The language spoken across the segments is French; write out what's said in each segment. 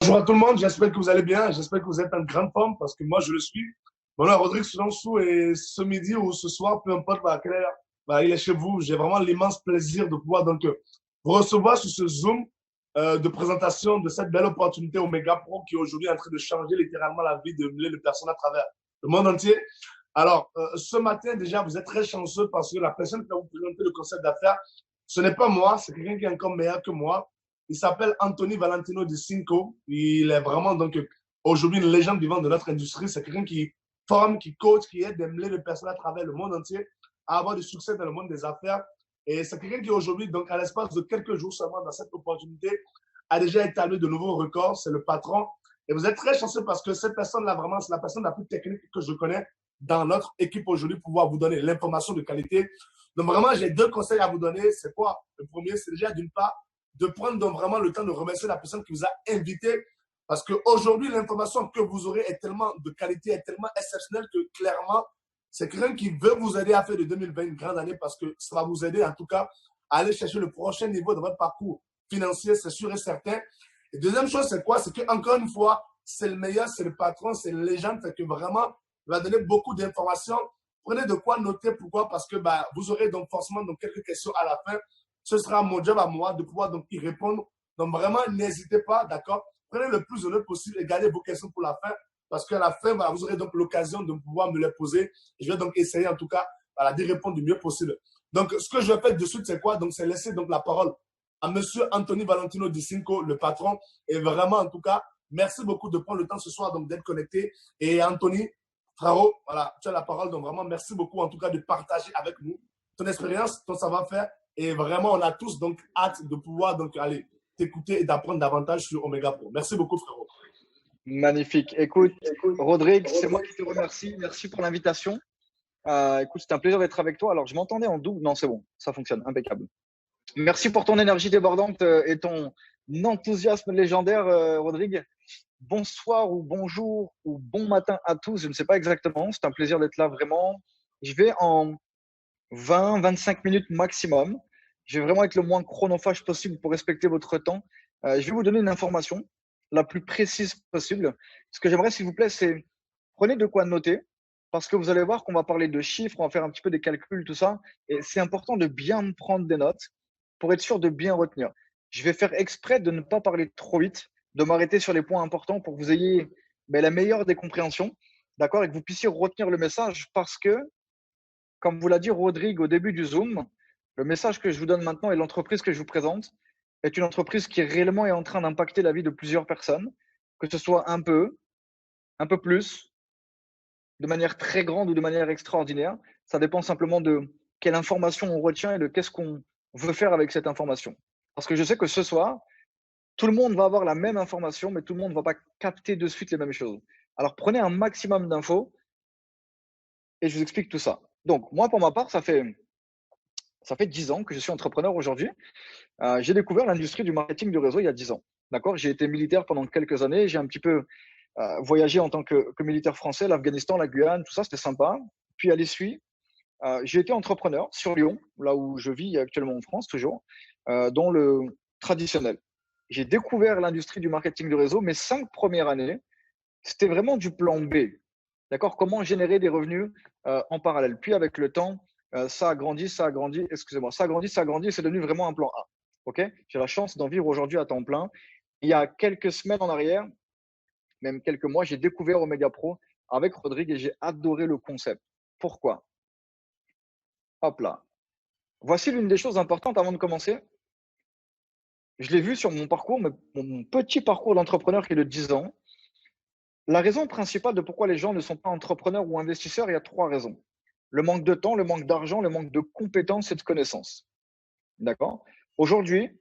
Bonjour à tout le monde, j'espère que vous allez bien, j'espère que vous êtes en grande forme parce que moi je le suis. Voilà, Rodrigue Soudansou et ce midi ou ce soir, peu importe à quelle heure, il est chez vous. J'ai vraiment l'immense plaisir de pouvoir vous recevoir sur ce Zoom de présentation de cette belle opportunité Omega Pro qui aujourd'hui est en train de changer littéralement la vie de milliers de personnes à travers le monde entier. Alors, ce matin déjà, vous êtes très chanceux parce que la personne qui va vous présenter le concept d'affaires, ce n'est pas moi, c'est quelqu'un qui est encore meilleur que moi. Il s'appelle Anthony Valentino de Cinco. Il est vraiment donc aujourd'hui une légende vivante de notre industrie. C'est quelqu'un qui forme, qui coach, qui aide des milliers de personnes à travers le monde entier à avoir du succès dans le monde des affaires. Et c'est quelqu'un qui aujourd'hui, donc à l'espace de quelques jours seulement dans cette opportunité, a déjà établi de nouveaux records. C'est le patron. Et vous êtes très chanceux parce que cette personne-là, vraiment, c'est la personne la plus technique que je connais dans notre équipe aujourd'hui pour pouvoir vous donner l'information de qualité. Donc vraiment, j'ai deux conseils à vous donner. C'est quoi? Le premier, c'est déjà d'une part, de prendre donc vraiment le temps de remercier la personne qui vous a invité. Parce qu'aujourd'hui, l'information que vous aurez est tellement de qualité, est tellement exceptionnelle que clairement, c'est quelqu'un qui veut vous aider à faire de 2020 une grande année parce que ça va vous aider en tout cas à aller chercher le prochain niveau de votre parcours financier, c'est sûr et certain. Et deuxième chose, c'est quoi? C'est qu'encore une fois, c'est le meilleur, c'est le patron, c'est une légende, fait que vraiment, il va donner beaucoup d'informations. Prenez de quoi noter, pourquoi? Parce que vous aurez donc forcément donc, quelques questions à la fin. Ce sera mon job à moi de pouvoir donc y répondre. Donc vraiment, n'hésitez pas, d'accord? Prenez le plus de notes possible et gardez vos questions pour la fin parce qu'à la fin, vous aurez donc l'occasion de pouvoir me les poser. Et je vais donc essayer en tout cas d'y répondre du mieux possible. Donc, ce que je vais faire de suite, c'est quoi? Donc, c'est laisser donc la parole à Monsieur Anthony Valentino Di Cinco, le patron. Et vraiment, en tout cas, merci beaucoup de prendre le temps ce soir donc d'être connecté. Et Anthony, frérot, voilà, tu as la parole. Donc, vraiment, merci beaucoup en tout cas de partager avec nous ton expérience, ton savoir-faire. Et vraiment, on a tous donc hâte de pouvoir donc aller t'écouter et d'apprendre davantage sur Omega Pro. Merci beaucoup, frérot. Magnifique. Écoute, Rodrigue, c'est moi qui te remercie. Merci pour l'invitation. Écoute, c'était un plaisir d'être avec toi. Alors, je m'entendais en double. Non, c'est bon, ça fonctionne, impeccable. Merci pour ton énergie débordante et ton enthousiasme légendaire, Rodrigue. Bonsoir ou bonjour ou bon matin à tous. Je ne sais pas exactement. C'est un plaisir d'être là vraiment. Je vais en 20-25 minutes maximum. Je vais vraiment être le moins chronophage possible pour respecter votre temps. Je vais vous donner une information la plus précise possible. Ce que j'aimerais, s'il vous plaît, c'est prenez de quoi noter parce que vous allez voir qu'on va parler de chiffres, on va faire un petit peu des calculs, tout ça. Et c'est important de bien prendre des notes pour être sûr de bien retenir. Je vais faire exprès de ne pas parler trop vite, de m'arrêter sur les points importants pour que vous ayez la meilleure des compréhensions, d'accord, et que vous puissiez retenir le message parce que comme vous l'a dit Rodrigue au début du Zoom, le message que je vous donne maintenant et l'entreprise que je vous présente est une entreprise qui réellement est en train d'impacter la vie de plusieurs personnes, que ce soit un peu plus, de manière très grande ou de manière extraordinaire. Ça dépend simplement de quelle information on retient et de qu'est-ce qu'on veut faire avec cette information. Parce que je sais que ce soir, tout le monde va avoir la même information, mais tout le monde ne va pas capter de suite les mêmes choses. Alors prenez un maximum d'infos et je vous explique tout ça. Donc, moi, pour ma part, ça fait 10 ans que je suis entrepreneur aujourd'hui. J'ai découvert l'industrie du marketing du réseau il y a 10 ans. D'accord. J'ai été militaire pendant quelques années. J'ai un petit peu voyagé en tant que militaire français, l'Afghanistan, la Guyane, tout ça, c'était sympa. Puis à l'issue, j'ai été entrepreneur sur Lyon, là où je vis actuellement en France, toujours, dans le traditionnel. J'ai découvert l'industrie du marketing du réseau. Mes 5 premières années, c'était vraiment du plan B. D'accord. Comment générer des revenus en parallèle. Puis avec le temps, ça a grandi, excusez-moi, ça a grandi, c'est devenu vraiment un plan A. Ok. J'ai la chance d'en vivre aujourd'hui à temps plein. Il y a quelques semaines en arrière, même quelques mois, j'ai découvert Omega Pro avec Rodrigue et j'ai adoré le concept. Pourquoi? Hop là. Voici l'une des choses importantes avant de commencer. Je l'ai vu sur mon parcours, mon petit parcours d'entrepreneur qui est de 10 ans. La raison principale de pourquoi les gens ne sont pas entrepreneurs ou investisseurs, il y a 3 raisons. Le manque de temps, le manque d'argent, le manque de compétences et de connaissances. D'accord? Aujourd'hui,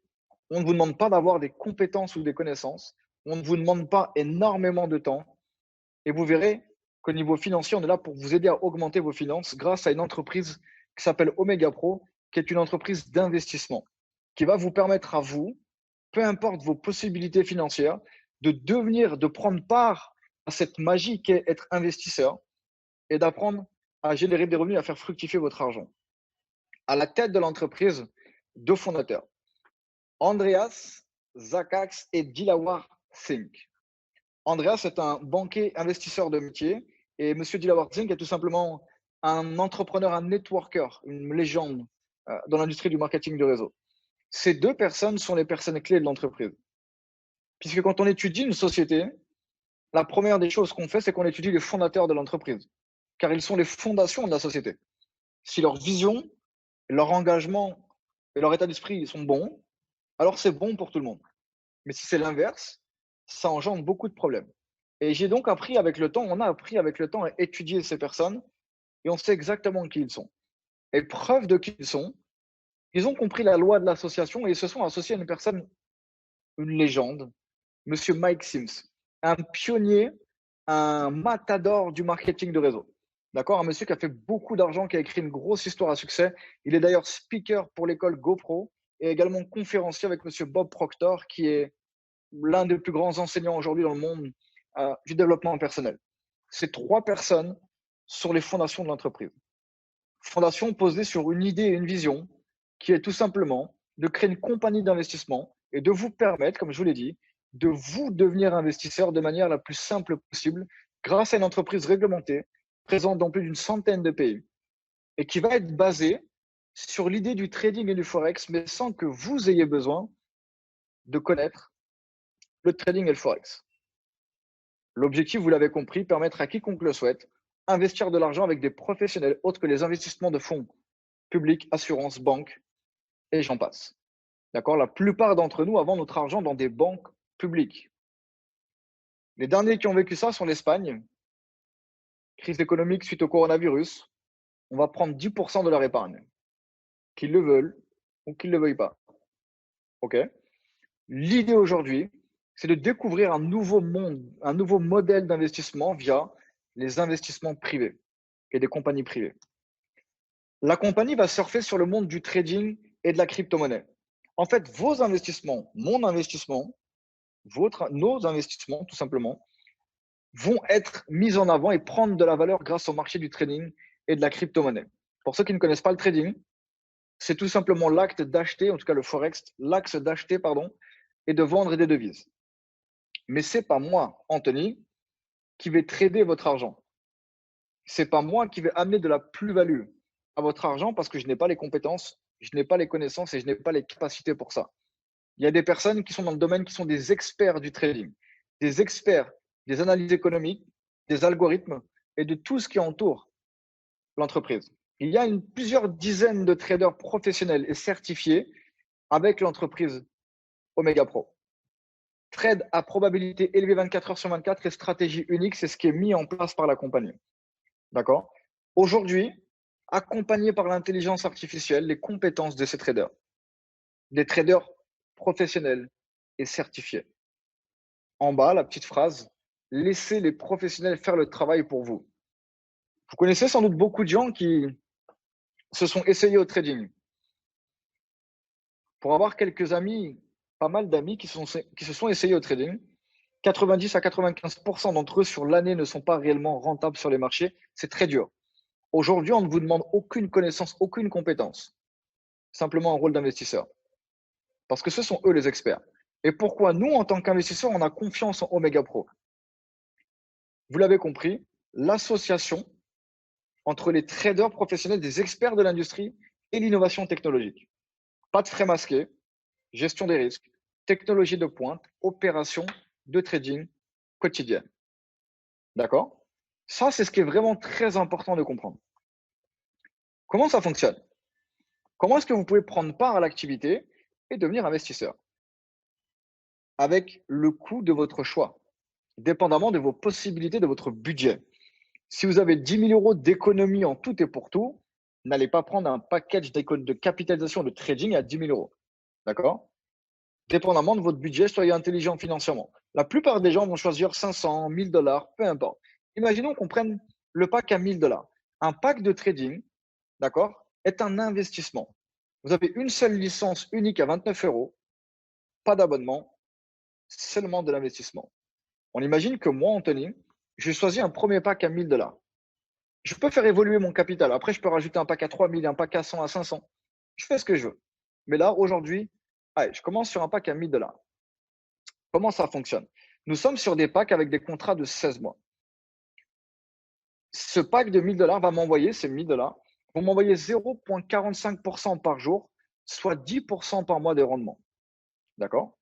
on ne vous demande pas d'avoir des compétences ou des connaissances. On ne vous demande pas énormément de temps. Et vous verrez qu'au niveau financier, on est là pour vous aider à augmenter vos finances grâce à une entreprise qui s'appelle Omega Pro, qui est une entreprise d'investissement, qui va vous permettre à vous, peu importe vos possibilités financières, de prendre part à cette magie qu'est être investisseur et d'apprendre à générer des revenus, à faire fructifier votre argent. À la tête de l'entreprise, 2 fondateurs, Andreas Zakax et Dilawar Singh. Andreas est un banquier investisseur de métier et Monsieur Dilawar Singh est tout simplement un entrepreneur, un networker, une légende dans l'industrie du marketing de réseau. Ces deux personnes sont les personnes clés de l'entreprise. Puisque quand on étudie une société, la première des choses qu'on fait, c'est qu'on étudie les fondateurs de l'entreprise, car ils sont les fondations de la société. Si leur vision, leur engagement et leur état d'esprit sont bons, alors c'est bon pour tout le monde. Mais si c'est l'inverse, ça engendre beaucoup de problèmes. Et j'ai donc appris avec le temps, on a appris avec le temps à étudier ces personnes et on sait exactement qui ils sont. Et preuve de qui ils sont, ils ont compris la loi de l'association et ils se sont associés à une personne, une légende, Monsieur Mike Sims, un pionnier, un matador du marketing de réseau. D'accord? Un monsieur qui a fait beaucoup d'argent, qui a écrit une grosse histoire à succès. Il est d'ailleurs speaker pour l'école GoPro et également conférencier avec Monsieur Bob Proctor, qui est l'un des plus grands enseignants aujourd'hui dans le monde du développement personnel. Ces trois personnes sont les fondations de l'entreprise. Fondation posée sur une idée et une vision qui est tout simplement de créer une compagnie d'investissement et de vous permettre, comme je vous l'ai dit, de vous devenir investisseur de manière la plus simple possible grâce à une entreprise réglementée présente dans plus d'une centaine de pays et qui va être basée sur l'idée du trading et du forex, mais sans que vous ayez besoin de connaître le trading et le forex. L'objectif, vous l'avez compris, permettre à quiconque le souhaite investir de l'argent avec des professionnels autres que les investissements de fonds publics, assurances, banques et j'en passe. D'accord? La plupart d'entre nous avons notre argent dans des banques publiques. Les derniers qui ont vécu ça sont l'Espagne. Crise économique suite au coronavirus. On va prendre 10% de leur épargne, qu'ils le veulent ou qu'ils ne le veuillent pas. OK? L'idée aujourd'hui, c'est de découvrir un nouveau monde, un nouveau modèle d'investissement via les investissements privés et des compagnies privées. La compagnie va surfer sur le monde du trading et de la crypto-monnaie. En fait, vos investissements, mon investissement, nos investissements, tout simplement, vont être mis en avant et prendre de la valeur grâce au marché du trading et de la crypto-monnaie. Pour ceux qui ne connaissent pas le trading, c'est tout simplement l'acte d'acheter, en tout cas le forex, l'acte d'acheter, et de vendre des devises. Mais c'est pas moi, Anthony, qui vais trader votre argent. C'est pas moi qui vais amener de la plus-value à votre argent parce que je n'ai pas les compétences, je n'ai pas les connaissances et je n'ai pas les capacités pour ça. Il y a des personnes qui sont dans le domaine qui sont des experts du trading, des experts des analyses économiques, des algorithmes et de tout ce qui entoure l'entreprise. Il y a plusieurs dizaines de traders professionnels et certifiés avec l'entreprise Omega Pro. Trade à probabilité élevée 24 heures sur 24 et stratégie unique, c'est ce qui est mis en place par la compagnie. D'accord? Aujourd'hui, accompagné par l'intelligence artificielle, les compétences de ces traders, des traders professionnels et certifiés. En bas, la petite phrase, laissez les professionnels faire le travail pour vous. Vous connaissez sans doute beaucoup de gens qui se sont essayés au trading. Pour avoir quelques amis, pas mal d'amis qui se sont essayés au trading, 90 à 95% d'entre eux sur l'année ne sont pas réellement rentables sur les marchés. C'est très dur. Aujourd'hui, on ne vous demande aucune connaissance, aucune compétence. Simplement un rôle d'investisseur. Parce que ce sont eux les experts. Et pourquoi nous, en tant qu'investisseurs, on a confiance en Omega Pro? Vous l'avez compris, l'association entre les traders professionnels, des experts de l'industrie et l'innovation technologique. Pas de frais masqués, gestion des risques, technologie de pointe, opération de trading quotidienne. D'accord? Ça, c'est ce qui est vraiment très important de comprendre. Comment ça fonctionne? Comment est-ce que vous pouvez prendre part à l'activité et devenir investisseur? Avec le coût de votre choix, dépendamment de vos possibilités, de votre budget. Si vous avez 10 000 euros d'économie en tout et pour tout, n'allez pas prendre un package de capitalisation de trading à 10 000 euros. D'accord? Dépendamment de votre budget, soyez intelligent financièrement. La plupart des gens vont choisir 500, 1000 dollars, peu importe. Imaginons qu'on prenne le pack à 1000 dollars. Un pack de trading, d'accord, est un investissement. Vous avez une seule licence unique à 29 euros, pas d'abonnement, seulement de l'investissement. On imagine que moi, Anthony, j'ai choisi un premier pack à 1000 dollars. Je peux faire évoluer mon capital. Après, je peux rajouter un pack à 3000, un pack à 100, à 500. Je fais ce que je veux. Mais là, aujourd'hui, allez, je commence sur un pack à 1000 dollars. Comment ça fonctionne? Nous sommes sur des packs avec des contrats de 16 mois. Ce pack de 1000 $ va m'envoyer, ces 1000 $, vont m'envoyer 0,45% par jour, soit 10% par mois de rendement. D'accord?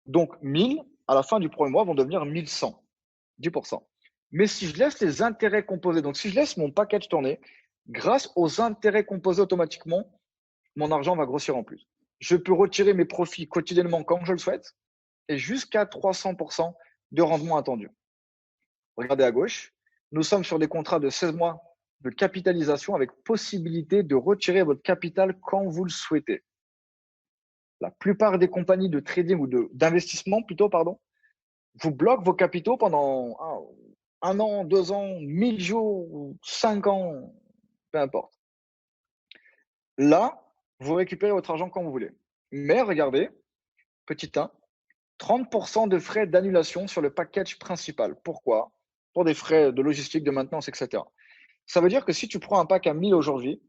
Donc, 1000, à la fin du premier mois, vont devenir 1100, 10%. Mais si je laisse les intérêts composés, donc si je laisse mon package tourner, grâce aux intérêts composés automatiquement, mon argent va grossir en plus. Je peux retirer mes profits quotidiennement comme je le souhaite et jusqu'à 300% de rendement attendu. Regardez à gauche, nous sommes sur des contrats de 16 mois de capitalisation avec possibilité de retirer votre capital quand vous le souhaitez. La plupart des compagnies de trading ou d'investissement vous bloquent vos capitaux pendant un an, 2 ans, 1000 jours, 5 ans, peu importe. Là, vous récupérez votre argent quand vous voulez. Mais regardez, petit 1, 30% de frais d'annulation sur le package principal. Pourquoi? Pour des frais de logistique, de maintenance, etc. Ça veut dire que si tu prends un pack à 1000 aujourd'hui,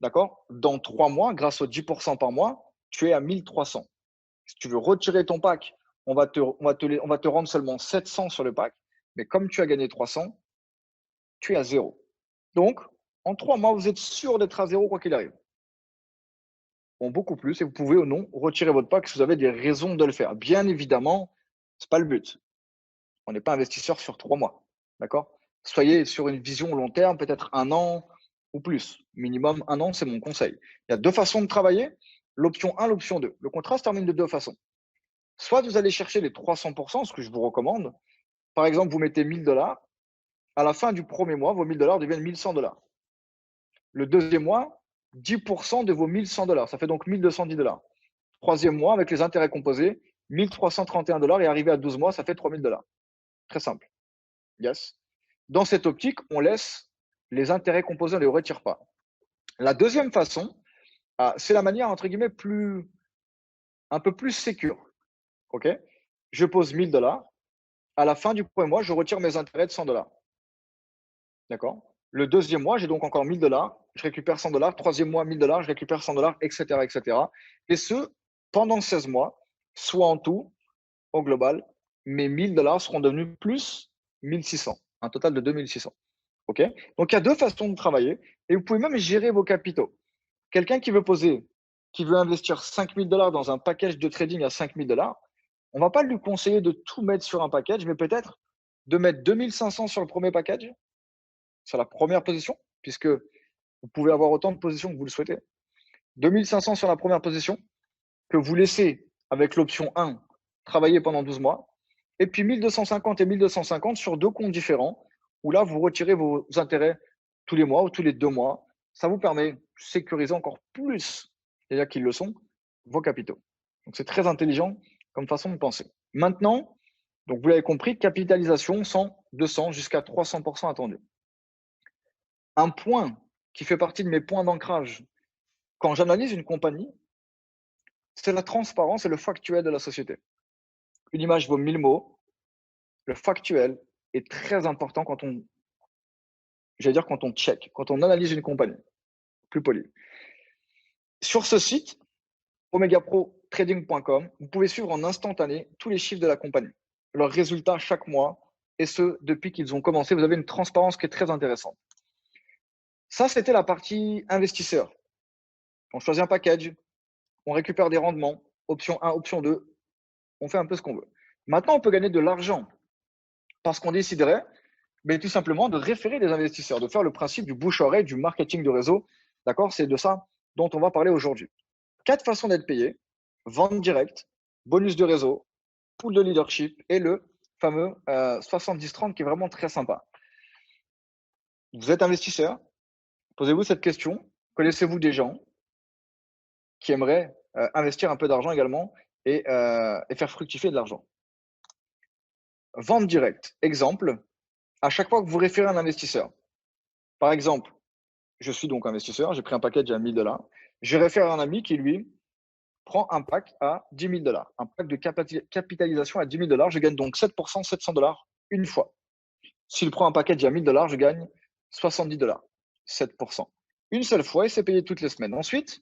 d'accord, dans 3 mois, grâce aux 10% par mois, tu es à 1300. Si tu veux retirer ton pack, on va te rendre seulement 700 sur le pack. Mais comme tu as gagné 300, tu es à 0. Donc, en 3 mois, vous êtes sûr d'être à 0 quoi qu'il arrive. Bon, beaucoup plus, et vous pouvez ou non retirer votre pack si vous avez des raisons de le faire. Bien évidemment, ce n'est pas le but. On n'est pas investisseur sur 3 mois. D'accord? Soyez sur une vision long terme, peut-être 1 an ou plus. Minimum 1 an, c'est mon conseil. Il y a 2 façons de travailler. L'option 1, l'option 2. Le contrat se termine de 2 façons. Soit vous allez chercher les 300%, ce que je vous recommande. Par exemple, vous mettez 1000 $. À la fin du premier mois, vos 1000 $ deviennent 1100 $. Le deuxième mois, 10% de vos 1100 $. Ça fait donc 1210 $. Troisième mois, avec les intérêts composés, 1331 $ et arrivé à 12 mois, ça fait 3000 $. Très simple. Yes. Dans cette optique, on laisse les intérêts composés, on ne les retire pas. La deuxième façon, c'est la manière, entre guillemets, un peu plus sécure. OK? Je pose 1000 $. À la fin du premier mois, je retire mes intérêts de 100 $. D'accord? Le deuxième mois, j'ai donc encore 1000 $, je récupère 100 $. Troisième mois, 1000 $, je récupère 100 $, etc., etc. Et ce, pendant 16 mois, soit en tout, au global, mes 1000 $ seront devenus plus 1600, un total de 2600. OK? Donc, il y a 2 façons de travailler et vous pouvez même gérer vos capitaux. Quelqu'un qui veut investir 5000 $ dans un package de trading à 5000 $, on ne va pas lui conseiller de tout mettre sur un package, mais peut-être de mettre 2500 sur le premier package, sur la première position, puisque vous pouvez avoir autant de positions que vous le souhaitez. 2500 sur la première position, que vous laissez avec l'option 1 travailler pendant 12 mois, et puis 1250 et 1250 sur 2 comptes différents, où là, vous retirez vos intérêts tous les mois ou tous les 2 mois. Ça vous permet de sécuriser encore plus, déjà qu'ils le sont, vos capitaux. Donc, c'est très intelligent comme façon de penser. Maintenant, donc vous l'avez compris, capitalisation 100, 200 jusqu'à 300% attendu. Un point qui fait partie de mes points d'ancrage quand j'analyse une compagnie, c'est la transparence et le factuel de la société. Une image vaut 1000 mots. Le factuel est très important quand on check, quand on analyse une compagnie. Plus poli. Sur ce site, omegaprotrading.com, vous pouvez suivre en instantané tous les chiffres de la compagnie, leurs résultats chaque mois, et ce, depuis qu'ils ont commencé. Vous avez une transparence qui est très intéressante. Ça, c'était la partie investisseur. On choisit un package, on récupère des rendements, option 1, option 2, on fait un peu ce qu'on veut. Maintenant, on peut gagner de l'argent parce qu'on déciderait tout simplement de référer des investisseurs, de faire le principe du bouche-oreille, du marketing de réseau. D'accord? C'est de ça dont on va parler aujourd'hui. 4 façons d'être payé: vente directe, bonus de réseau, pool de leadership et le fameux 70-30 qui est vraiment très sympa. Vous êtes investisseur, posez-vous cette question. Connaissez-vous des gens qui aimeraient investir un peu d'argent également et faire fructifier de l'argent? Vente directe. Exemple, à chaque fois que vous référez un investisseur, par exemple, je suis donc investisseur, j'ai pris un package à 1000 $, je réfère un ami qui, lui, prend un pack à 10 000 $, un pack de capitalisation à 10 000 $, je gagne donc 7%, 700 $ une fois. S'il prend un package à 1000 $, je gagne 70 $, 7%. Une seule fois et c'est payé toutes les semaines. Ensuite,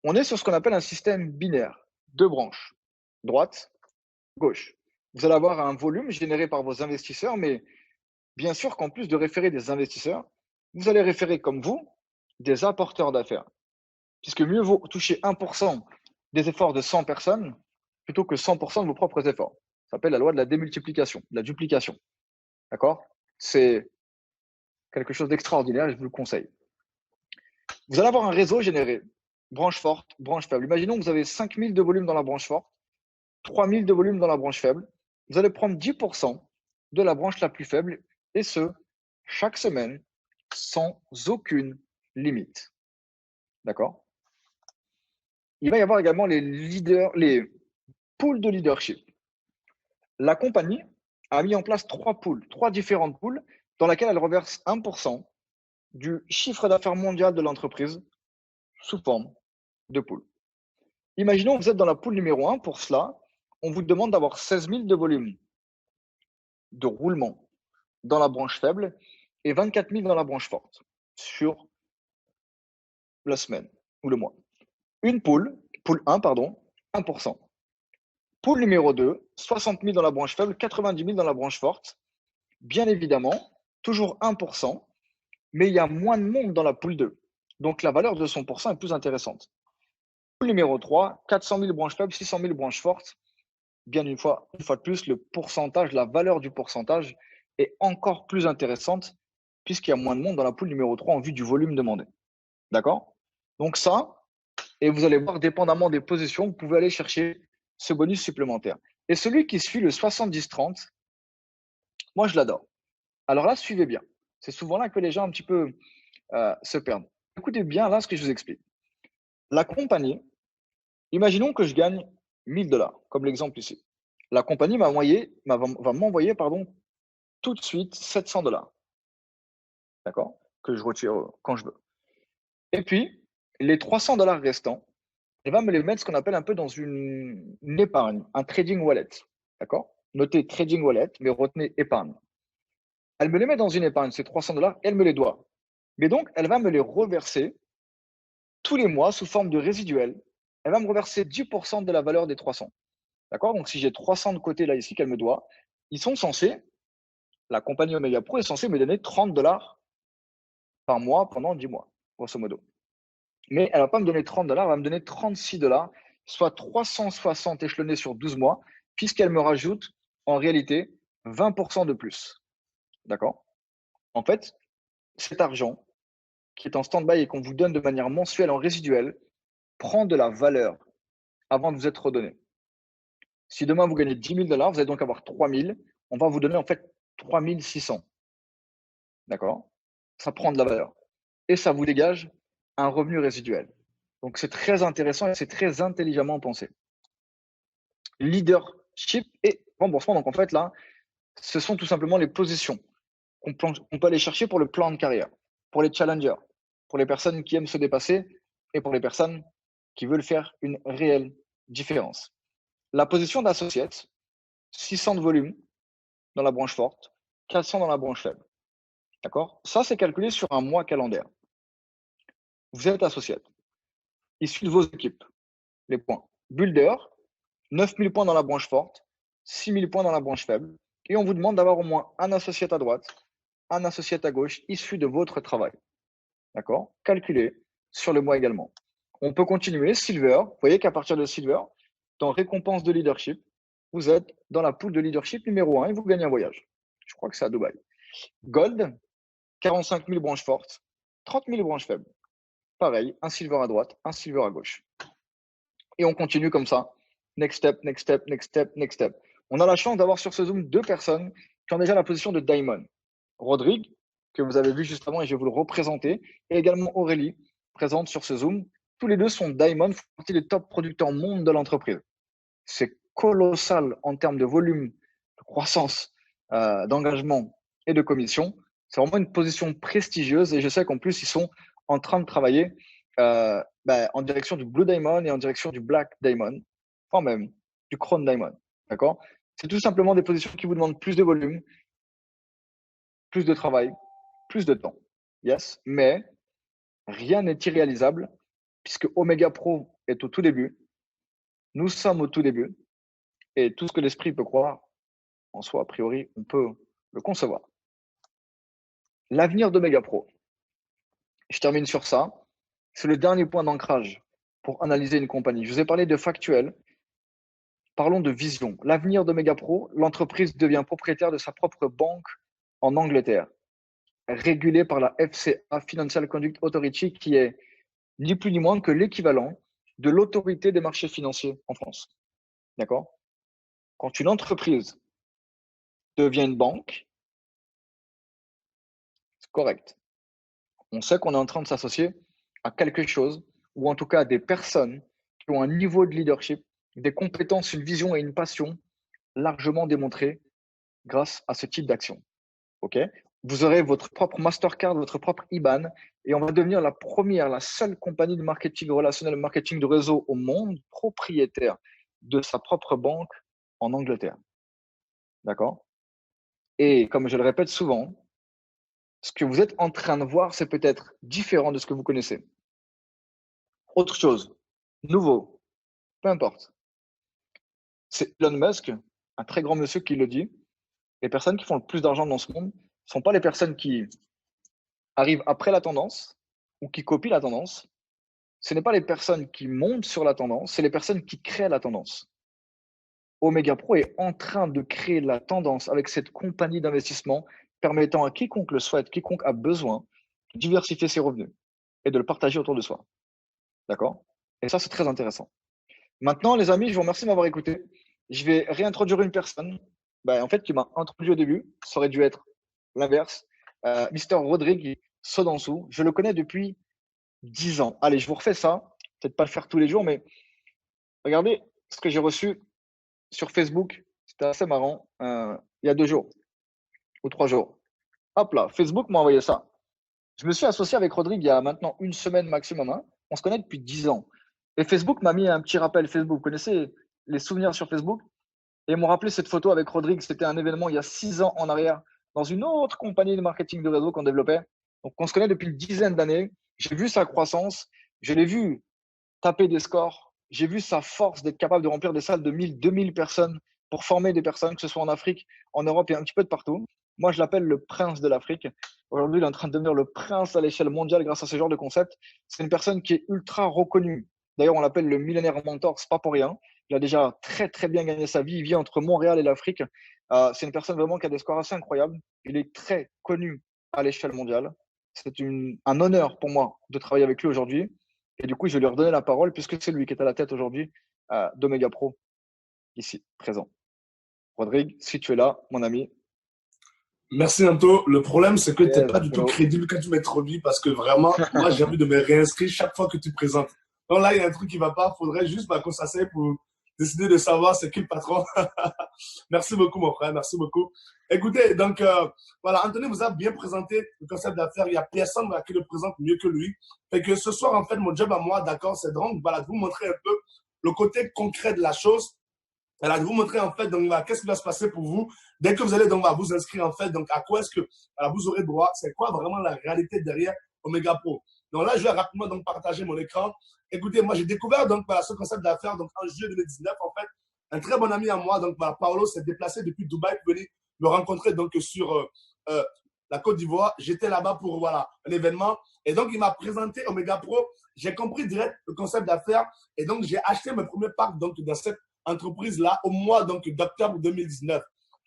on est sur ce qu'on appelle un système binaire, 2 branches, droite, gauche. vous allez avoir un volume généré par vos investisseurs, mais bien sûr qu'en plus de référer des investisseurs, vous allez référer comme vous des apporteurs d'affaires. Puisque mieux vaut toucher 1% des efforts de 100 personnes plutôt que 100% de vos propres efforts. Ça s'appelle la loi de la démultiplication, de la duplication. D'accord? C'est quelque chose d'extraordinaire et je vous le conseille. Vous allez avoir un réseau généré, branche forte, branche faible. Imaginons que vous avez 5000 de volume dans la branche forte, 3000 de volume dans la branche faible. Vous allez prendre 10% de la branche la plus faible et ce, chaque semaine, sans aucune limite. D'accord? Il va y avoir également les leaders, les pools de leadership. La compagnie a mis en place 3 différentes pools dans lesquelles elle reverse 1% du chiffre d'affaires mondial de l'entreprise sous forme de pool. Imaginons que vous êtes dans la pool numéro 1. Pour cela, on vous demande d'avoir 16 000 de volume de roulement dans la branche faible et 24 000 dans la branche forte sur la semaine ou le mois. Une pool 1, 1%. Pool numéro 2, 60 000 dans la branche faible, 90 000 dans la branche forte. Bien évidemment, toujours 1%, mais il y a moins de monde dans la pool 2. Donc la valeur de son pourcent est plus intéressante. Pool numéro 3, 400 000 branches faibles, 600 000 branches fortes. Bien une fois de plus, le pourcentage, la valeur du pourcentage est encore plus intéressante puisqu'il y a moins de monde dans la pool numéro 3 en vue du volume demandé. D'accord? Donc ça, et vous allez voir, dépendamment des positions, vous pouvez aller chercher ce bonus supplémentaire. Et celui qui suit le 70-30, moi je l'adore. Alors là, suivez bien. C'est souvent là que les gens un petit peu se perdent. Écoutez bien là ce que je vous explique. La compagnie, imaginons que je gagne 1000 $, comme l'exemple ici. La compagnie va m'envoyer tout de suite 700 $. D'accord? Que je retire quand je veux. Et puis, les 300 $ restants, elle va me les mettre ce qu'on appelle un peu dans une épargne, un trading wallet. D'accord? Notez trading wallet, mais retenez épargne. Elle me les met dans une épargne, ces 300 $, elle me les doit. Mais donc, elle va me les reverser tous les mois sous forme de résiduel. Elle va me reverser 10% de la valeur des 300. D'accord? Donc, si j'ai 300 de côté là ici qu'elle me doit, ils sont censés, la compagnie Omega Pro est censée me donner 30 $ par mois pendant 10 mois, grosso modo. Mais elle ne va pas me donner 30 $, elle va me donner 36 $, soit 360 échelonnés sur 12 mois, puisqu'elle me rajoute en réalité 20% de plus. D'accord? En fait, cet argent qui est en stand-by et qu'on vous donne de manière mensuelle en résiduel prend de la valeur avant de vous être redonné. Si demain vous gagnez 10 000 $, vous allez donc avoir 3 000. On va vous donner en fait 3 600. D'accord? Ça prend de la valeur. Et ça vous dégage un revenu résiduel. Donc c'est très intéressant et c'est très intelligemment pensé. Leadership et remboursement. Donc en fait là, ce sont tout simplement les positions qu'on peut aller chercher pour le plan de carrière, pour les challengers, pour les personnes qui aiment se dépasser et pour les personnes qui veulent faire une réelle différence. La position d'associate, 600 de volume dans la branche forte, 400 dans la branche faible. D'accord? Ça, c'est calculé sur un mois calendaire. Vous êtes associate, issu de vos équipes, les points. Builder, 9000 points dans la branche forte, 6000 points dans la branche faible. Et on vous demande d'avoir au moins un associate à droite, un associate à gauche, issu de votre travail. D'accord? Calculé sur le mois également. On peut continuer. Silver, vous voyez qu'à partir de Silver, dans récompense de leadership, vous êtes dans la poule de leadership numéro 1 et vous gagnez un voyage. Je crois que c'est à Dubaï. Gold, 45 000 branches fortes, 30 000 branches faibles. Pareil, un silver à droite, un silver à gauche. Et on continue comme ça. Next step, next step, next step, next step. On a la chance d'avoir sur ce Zoom 2 personnes qui ont déjà la position de Diamond. Rodrigue, que vous avez vu juste avant et je vais vous le représenter, et également Aurélie, présente sur ce Zoom. Tous les deux sont Diamond, font partie des top producteurs monde de l'entreprise. C'est colossal en termes de volume, de croissance, d'engagement et de commission. C'est vraiment une position prestigieuse et je sais qu'en plus, ils sont en train de travailler en direction du Blue Diamond et en direction du Black Diamond, enfin même du Crown Diamond. D'accord? C'est tout simplement des positions qui vous demandent plus de volume, plus de travail, plus de temps. Yes, mais rien n'est irréalisable puisque Omega Pro est au tout début. Nous sommes au tout début et tout ce que l'esprit peut croire En soi, a priori, on peut le concevoir. L'avenir de Megapro. Je termine sur ça. C'est le dernier point d'ancrage pour analyser une compagnie. Je vous ai parlé de factuel. Parlons de vision. L'avenir de Megapro, l'entreprise devient propriétaire de sa propre banque en Angleterre, régulée par la FCA, Financial Conduct Authority, qui est ni plus ni moins que l'équivalent de l'autorité des marchés financiers en France. D'accord? Quand une entreprise devient une banque, c'est correct. On sait qu'on est en train de s'associer à quelque chose, ou en tout cas à des personnes qui ont un niveau de leadership, des compétences, une vision et une passion largement démontrées grâce à ce type d'action. OK? Vous aurez votre propre Mastercard, votre propre IBAN, et on va devenir la première, la seule compagnie de marketing relationnel, marketing de réseau au monde propriétaire de sa propre banque en Angleterre. D'accord? Et comme je le répète souvent, ce que vous êtes en train de voir, c'est peut-être différent de ce que vous connaissez. Autre chose, nouveau, peu importe. C'est Elon Musk, un très grand monsieur qui le dit. Les personnes qui font le plus d'argent dans ce monde ne sont pas les personnes qui arrivent après la tendance ou qui copient la tendance. Ce n'est pas les personnes qui montent sur la tendance, c'est les personnes qui créent la tendance. Omega Pro est en train de créer la tendance avec cette compagnie d'investissement permettant à quiconque le souhaite, quiconque a besoin, de diversifier ses revenus et de le partager autour de soi. D'accord? Et ça, c'est très intéressant. Maintenant, les amis, je vous remercie de m'avoir écouté. Je vais réintroduire une personne en fait, qui m'a introduit au début. Ça aurait dû être l'inverse. Mr. Rodrigue Sodansou. Je le connais depuis 10 ans. Allez, je vous refais ça. Peut-être pas le faire tous les jours, mais regardez ce que j'ai reçu sur Facebook. C'était assez marrant. Il y a 2 jours ou 3 jours. Hop là, Facebook m'a envoyé ça. Je me suis associé avec Rodrigue il y a maintenant 1 semaine maximum. Hein. On se connaît depuis 10 ans. Et Facebook m'a mis un petit rappel Facebook. Vous connaissez les souvenirs sur Facebook? Et ils m'ont rappelé cette photo avec Rodrigue. C'était un événement il y a 6 ans en arrière dans une autre compagnie de marketing de réseau qu'on développait. Donc, on se connaît depuis une dizaine d'années. J'ai vu sa croissance. Je l'ai vu taper des scores. J'ai vu sa force d'être capable de remplir des salles de 1000, 2000 personnes pour former des personnes, que ce soit en Afrique, en Europe et un petit peu de partout. Moi, je l'appelle le prince de l'Afrique. Aujourd'hui, il est en train de devenir le prince à l'échelle mondiale grâce à ce genre de concept. C'est une personne qui est ultra reconnue. D'ailleurs, on l'appelle le millénaire mentor. C'est pas pour rien. Il a déjà très, très bien gagné sa vie. Il vit entre Montréal et l'Afrique. C'est une personne vraiment qui a des scores assez incroyables. Il est très connu à l'échelle mondiale. C'est un honneur pour moi de travailler avec lui aujourd'hui. Et du coup, je vais lui redonner la parole puisque c'est lui qui est à la tête aujourd'hui d'Omega Pro, ici, présent. Rodrigue, si tu es là, mon ami. Merci, Anto. Le problème, c'est que tu n'es Yes, pas du tout hello. crédible quand tu m'introduis parce que vraiment, moi, j'ai envie de me réinscrire chaque fois que tu présentes. Donc là, il y a un truc qui ne va pas. Il faudrait juste qu'on s'asseye pour décider de savoir c'est qui le patron. Merci beaucoup, mon frère. Merci beaucoup. Écoutez, donc, voilà, Anthony vous a bien présenté le concept d'affaires. Il n'y a personne qui le présente mieux que lui. Fait que ce soir, en fait, mon job à moi, d'accord, c'est donc, voilà, de vous montrer un peu le côté concret de la chose. Voilà, de vous montrer en fait donc qu'est-ce qui va se passer pour vous dès que vous allez donc vous inscrire en fait donc à quoi est-ce que vous aurez droit, c'est quoi vraiment la réalité derrière Omega Pro. Donc là je vais rapidement donc partager mon écran. Écoutez, moi j'ai découvert donc ce concept d'affaires donc en juillet 2019 en fait. Un très bon ami à moi donc Paolo s'est déplacé depuis Dubaï pour venir me rencontrer donc sur la Côte d'Ivoire. J'étais là-bas pour voilà un événement et donc il m'a présenté Omega Pro. J'ai compris direct le concept d'affaires et donc j'ai acheté mes premiers packs donc dans cette entreprise-là au mois d'octobre 2019.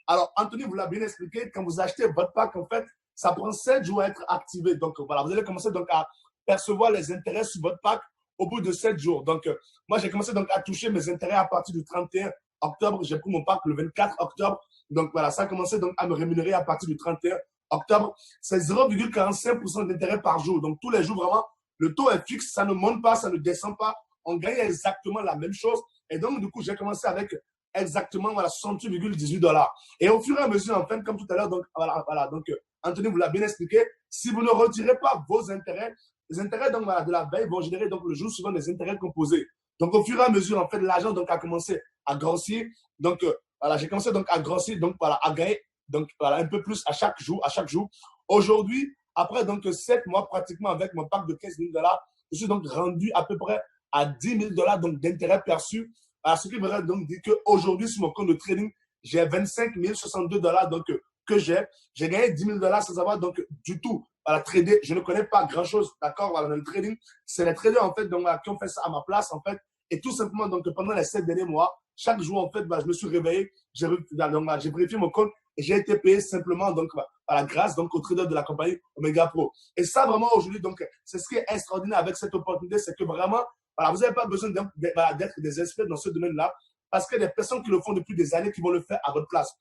Alors, Anthony vous l'a bien expliqué, quand vous achetez votre pack, en fait, ça prend 7 jours à être activé. Donc, voilà, vous allez commencer donc à percevoir les intérêts sur votre pack au bout de 7 jours. Donc, moi, j'ai commencé donc à toucher mes intérêts à partir du 31 octobre. J'ai pris mon pack le 24 octobre. Donc, voilà, ça a commencé donc à me rémunérer à partir du 31 octobre. C'est 0,45% d'intérêt par jour. Donc, tous les jours, vraiment, le taux est fixe. Ça ne monte pas, ça ne descend pas. On gagne exactement la même chose. Et donc, du coup, j'ai commencé avec exactement voilà, 68,18 $. Et au fur et à mesure, en fait, comme tout à l'heure, donc, voilà, donc, Anthony vous l'a bien expliqué, si vous ne retirez pas vos intérêts, les intérêts donc, voilà, de la veille vont générer donc, le jour suivant des intérêts composés. Donc, au fur et à mesure, en fait, l'argent donc, a commencé à grossir. Donc, voilà, j'ai commencé donc, à grossir, donc, voilà, à gagner donc, voilà, un peu plus à chaque jour. Aujourd'hui, après donc, 7 mois pratiquement avec mon pack de 15 000 $, je suis donc rendu à peu près à 10 000 $ d'intérêt perçu. Ce qui veut donc dire qu'aujourd'hui, sur mon compte de trading, j'ai 25 062 $ donc, que j'ai gagné 10 000 $ sans avoir donc du tout voilà, trader. Je ne connais pas grand-chose, d'accord, voilà, dans le trading. C'est les traders, en fait, donc, qui ont fait ça à ma place, en fait. Et tout simplement, donc, pendant les 7 derniers mois, chaque jour, en fait, je me suis réveillé, j'ai vérifié mon compte et j'ai été payé simplement, donc, à la grâce, donc, au trader de la compagnie Omega Pro. Et ça, vraiment, aujourd'hui, donc, c'est ce qui est extraordinaire avec cette opportunité, c'est que vraiment, voilà, vous n'avez pas besoin d'être des experts dans ce domaine-là, parce que des personnes qui le font depuis des années qui vont le faire à votre place.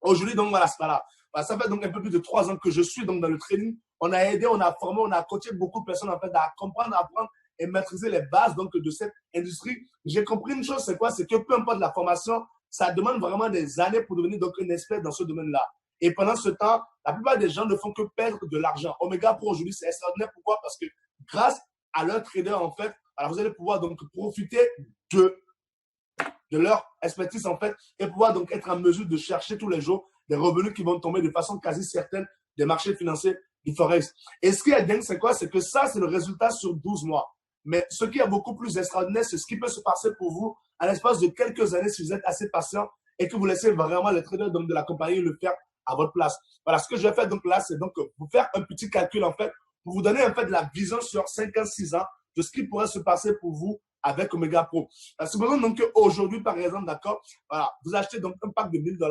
Aujourd'hui, donc, voilà, ça fait donc un peu plus de 3 ans que je suis donc dans le trading. On a aidé, on a formé, on a coaché beaucoup de personnes en fait à comprendre, à apprendre et maîtriser les bases donc de cette industrie. J'ai compris une chose, c'est quoi? C'est que peu importe la formation, ça demande vraiment des années pour devenir donc un expert dans ce domaine-là. Et pendant ce temps, la plupart des gens ne font que perdre de l'argent. Omega Pro aujourd'hui, c'est extraordinaire. Pourquoi? Parce que grâce à leur trader, en fait, alors vous allez pouvoir donc profiter de leur expertise en fait et pouvoir donc être en mesure de chercher tous les jours des revenus qui vont tomber de façon quasi certaine des marchés financiers du Forex. Et ce qui est dingue, c'est quoi? C'est que ça, c'est le résultat sur 12 mois. Mais ce qui est beaucoup plus extraordinaire, c'est ce qui peut se passer pour vous à l'espace de quelques années si vous êtes assez patient et que vous laissez vraiment les traders donc, de la compagnie le faire à votre place. Voilà, ce que je vais faire donc là, c'est donc vous faire un petit calcul en fait pour vous donner en fait la vision sur 56 ans de ce qui pourrait se passer pour vous avec Omega Pro. Supposons donc qu'aujourd'hui, par exemple, d'accord, voilà, vous achetez donc un pack de 1000 $.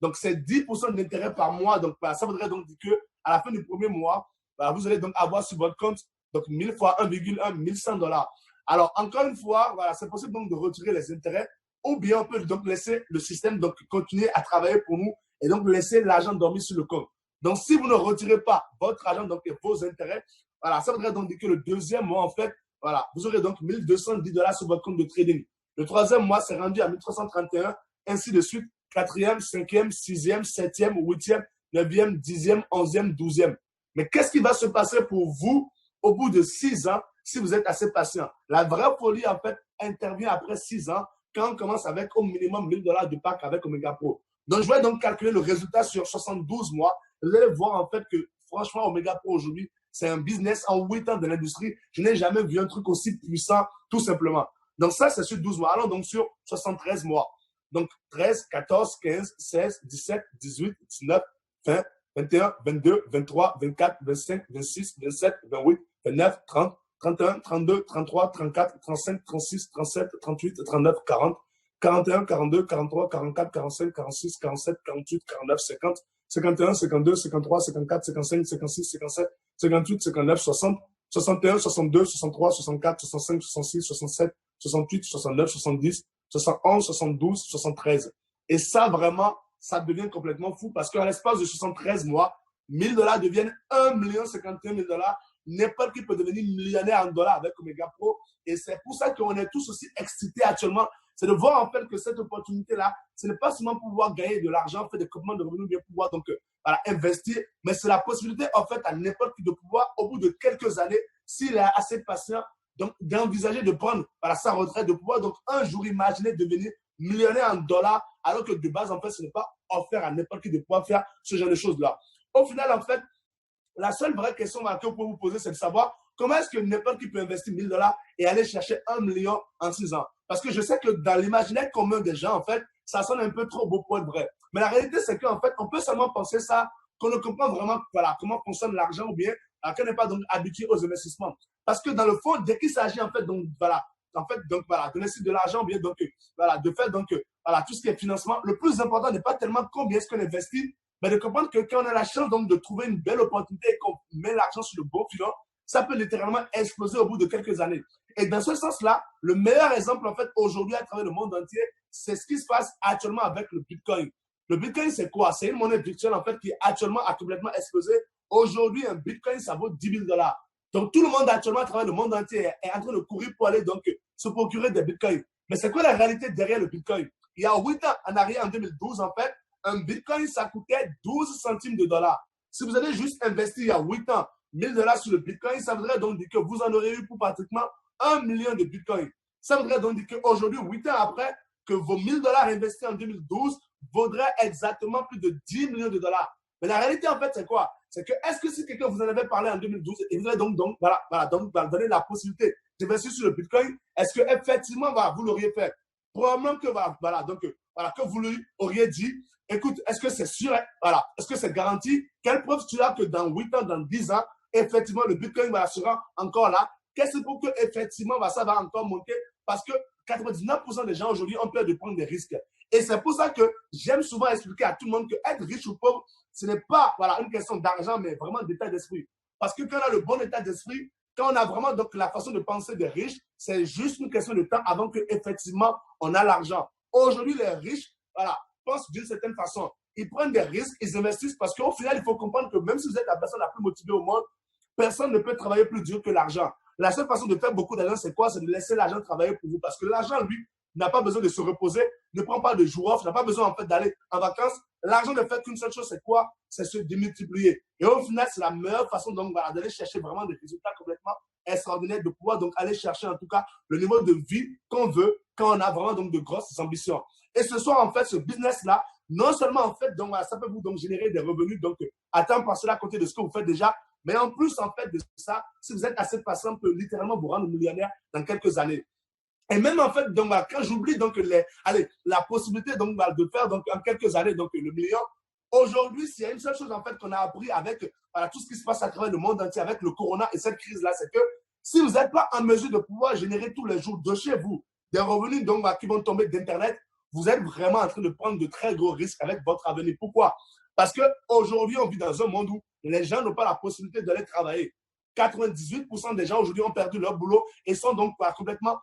Donc, c'est 10% d'intérêt par mois. Donc, voilà, ça voudrait donc dire qu'à la fin du premier mois, voilà, vous allez donc avoir sur votre compte donc 1000 fois 1,1, 1100 $. Alors, encore une fois, voilà, c'est possible donc de retirer les intérêts ou bien on peut donc laisser le système donc continuer à travailler pour nous et donc laisser l'argent dormir sur le compte. Donc, si vous ne retirez pas votre argent donc et vos intérêts, voilà, ça voudrait donc dire que le deuxième mois, en fait, voilà, vous aurez donc 1210 $ sur votre compte de trading. Le troisième mois, c'est rendu à 1331, ainsi de suite. Quatrième, cinquième, sixième, septième, huitième, neuvième, dixième, onzième, douzième. Mais qu'est-ce qui va se passer pour vous au bout de 6 ans si vous êtes assez patient? La vraie folie, en fait, intervient après 6 ans quand on commence avec au minimum 1000 $ de pack avec Omega Pro. Donc, je vais donc calculer le résultat sur 72 mois. Vous allez voir, en fait, que franchement, Omega Pro aujourd'hui, c'est un business en 8 ans de l'industrie. Je n'ai jamais vu un truc aussi puissant, tout simplement. Donc, ça, c'est sur 12 mois. Allons donc sur 73 mois. Donc, 13, 14, 15, 16, 17, 18, 19, 20, 21, 22, 23, 24, 25, 26, 27, 28, 29, 30, 31, 32, 33, 34, 35, 36, 37, 38, 39, 40, 41, 42, 43, 44, 45, 46, 47, 48, 49, 50, 51, 52, 53, 54, 55, 56, 57, 58, 59, 60, 61, 62, 63, 64, 65, 66, 67, 68, 69, 70, 71, 72, 73. Et ça, vraiment, ça devient complètement fou parce qu'à l'espace de 73 mois, 1000 $ deviennent 1 51 000 $. N'importe qui peut devenir millionnaire en dollars avec Omega Pro. Et c'est pour ça qu'on est tous aussi excités actuellement. C'est de voir en fait que cette opportunité-là, ce n'est pas seulement pour pouvoir gagner de l'argent, faire des compléments de revenus, bien pouvoir donc voilà, investir, mais c'est la possibilité en fait à n'importe qui de pouvoir, au bout de quelques années, s'il est assez patient, donc d'envisager de prendre voilà, sa retraite, de pouvoir donc un jour imaginer devenir millionnaire en dollars, alors que de base, en fait, ce n'est pas offert à n'importe qui de pouvoir faire ce genre de choses-là. Au final, en fait, la seule vraie question que vous pouvez vous poser, c'est de savoir comment est-ce que n'importe qui peut investir 1000 $ et aller chercher 1 million en 6 ans. Parce que je sais que dans l'imaginaire commun des gens, en fait, ça sonne un peu trop beau pour être vrai. Mais la réalité, c'est qu'en fait, on peut seulement penser ça, qu'on ne comprend vraiment voilà, comment fonctionne l'argent ou bien qu'on n'est pas donc habitué aux investissements. Parce que dans le fond, dès qu'il s'agit en fait, donc voilà, de laisser de l'argent, bien donc voilà, de faire donc voilà, tout ce qui est financement, le plus important n'est pas tellement combien est-ce qu'on investit, mais de comprendre que quand on a la chance donc de trouver une belle opportunité et qu'on met l'argent sur le bon filon, ça peut littéralement exploser au bout de quelques années. Et dans ce sens-là, le meilleur exemple en fait aujourd'hui à travers le monde entier, c'est ce qui se passe actuellement avec le Bitcoin. Le Bitcoin, c'est quoi? C'est une monnaie virtuelle en fait qui actuellement a complètement explosé. Aujourd'hui, un Bitcoin, ça vaut 10 000 $. Donc, tout le monde actuellement à travers le monde entier est en train de courir pour aller donc se procurer des Bitcoins. Mais c'est quoi la réalité derrière le Bitcoin? Il y a 8 ans en arrière, en 2012, en fait, un Bitcoin, ça coûtait 12 centimes de dollars. Si vous avez juste investi il y a 8 ans 1000 $ sur le Bitcoin, ça voudrait donc dire que vous en aurez eu pour pratiquement 1 million de Bitcoin. Ça voudrait donc dire qu'aujourd'hui, 8 ans après, que vos 1000 $ investis en 2012 vaudraient exactement plus de 10 millions de dollars. Mais la réalité, en fait, c'est quoi? C'est que est-ce que si quelqu'un vous en avait parlé en 2012 et vous avez donc donné la possibilité d'investir sur le Bitcoin, est-ce que effectivement vous l'auriez fait? Probablement que voilà, donc voilà, que vous lui auriez dit, écoute, est-ce que c'est sûr, voilà, est-ce que c'est garanti? Quelle preuve tu as que dans 8 ans, dans 10 ans, effectivement, le Bitcoin sera encore là? Qu'est-ce pour que, effectivement, ça va encore monter? Parce que 99% des gens aujourd'hui ont peur de prendre des risques. Et c'est pour ça que j'aime souvent expliquer à tout le monde que être riche ou pauvre, ce n'est pas voilà, une question d'argent, mais vraiment d'état d'esprit. Parce que quand on a le bon état d'esprit, quand on a vraiment donc la façon de penser des riches, c'est juste une question de temps avant qu'effectivement on a l'argent. Aujourd'hui, les riches, voilà, pensent d'une certaine façon. Ils prennent des risques, ils investissent parce qu'au final, il faut comprendre que même si vous êtes la personne la plus motivée au monde, personne ne peut travailler plus dur que l'argent. La seule façon de faire beaucoup d'argent, c'est quoi? C'est de laisser l'argent travailler pour vous. Parce que l'argent, lui, n'a pas besoin de se reposer, ne prend pas de jour off, n'a pas besoin en fait d'aller en vacances. L'argent ne fait qu'une seule chose, c'est quoi? C'est se démultiplier. Et au final, c'est la meilleure façon donc voilà, d'aller chercher vraiment des résultats complètement extraordinaires, de pouvoir donc aller chercher en tout cas le niveau de vie qu'on veut quand on a vraiment donc de grosses ambitions. Et ce soir, en fait, ce business-là, non seulement en fait, donc, voilà, ça peut vous donc générer des revenus donc à temps partiel à côté de ce que vous faites déjà, mais en plus en fait de ça, si vous êtes assez patient, peut littéralement vous rendre millionnaire dans quelques années. Et même en fait, donc, quand j'oublie donc la possibilité donc, de faire donc, en quelques années donc, le million, aujourd'hui, s'il y a une seule chose en fait qu'on a appris avec voilà, tout ce qui se passe à travers le monde entier avec le corona et cette crise-là, c'est que si vous n'êtes pas en mesure de pouvoir générer tous les jours de chez vous des revenus donc, qui vont tomber d'Internet, vous êtes vraiment en train de prendre de très gros risques avec votre avenir. Pourquoi? Parce qu'aujourd'hui, on vit dans un monde où les gens n'ont pas la possibilité d'aller travailler. 98% des gens aujourd'hui ont perdu leur boulot et sont donc complètement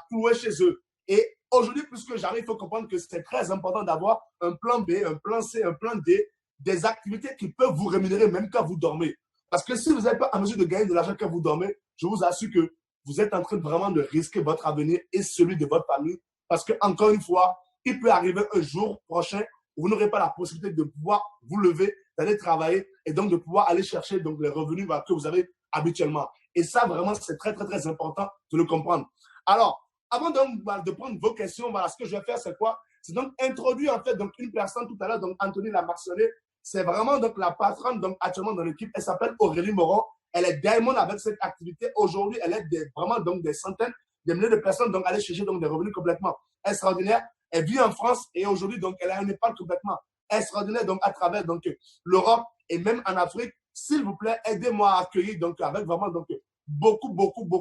cloués chez eux. Et aujourd'hui, plus que jamais, il faut comprendre que c'est très important d'avoir un plan B, un plan C, un plan D, des activités qui peuvent vous rémunérer même quand vous dormez. Parce que si vous n'êtes pas en mesure de gagner de l'argent quand vous dormez, je vous assure que vous êtes en train vraiment de risquer votre avenir et celui de votre famille. Parce que, encore une fois, il peut arriver un jour prochain où vous n'aurez pas la possibilité de pouvoir vous lever, d'aller travailler et donc de pouvoir aller chercher donc, les revenus que vous avez habituellement. Et ça, vraiment, c'est très, très, très important de le comprendre. Alors, avant donc, de prendre vos questions, voilà, ce que je vais faire, c'est quoi? C'est donc introduire en fait donc, une personne tout à l'heure, donc Anthony l'a mentionné. C'est vraiment donc la patronne donc, actuellement dans l'équipe. Elle s'appelle Aurélie Moron. Elle est diamond avec cette activité. Aujourd'hui, elle aide vraiment donc, des centaines, des milliers de personnes donc, à aller chercher donc, des revenus complètement extraordinaires. Elle vit en France et aujourd'hui, donc, elle a un épargne complètement extraordinaire donc, à travers donc, l'Europe et même en Afrique. S'il vous plaît, aidez-moi à accueillir donc, avec vraiment donc, beaucoup,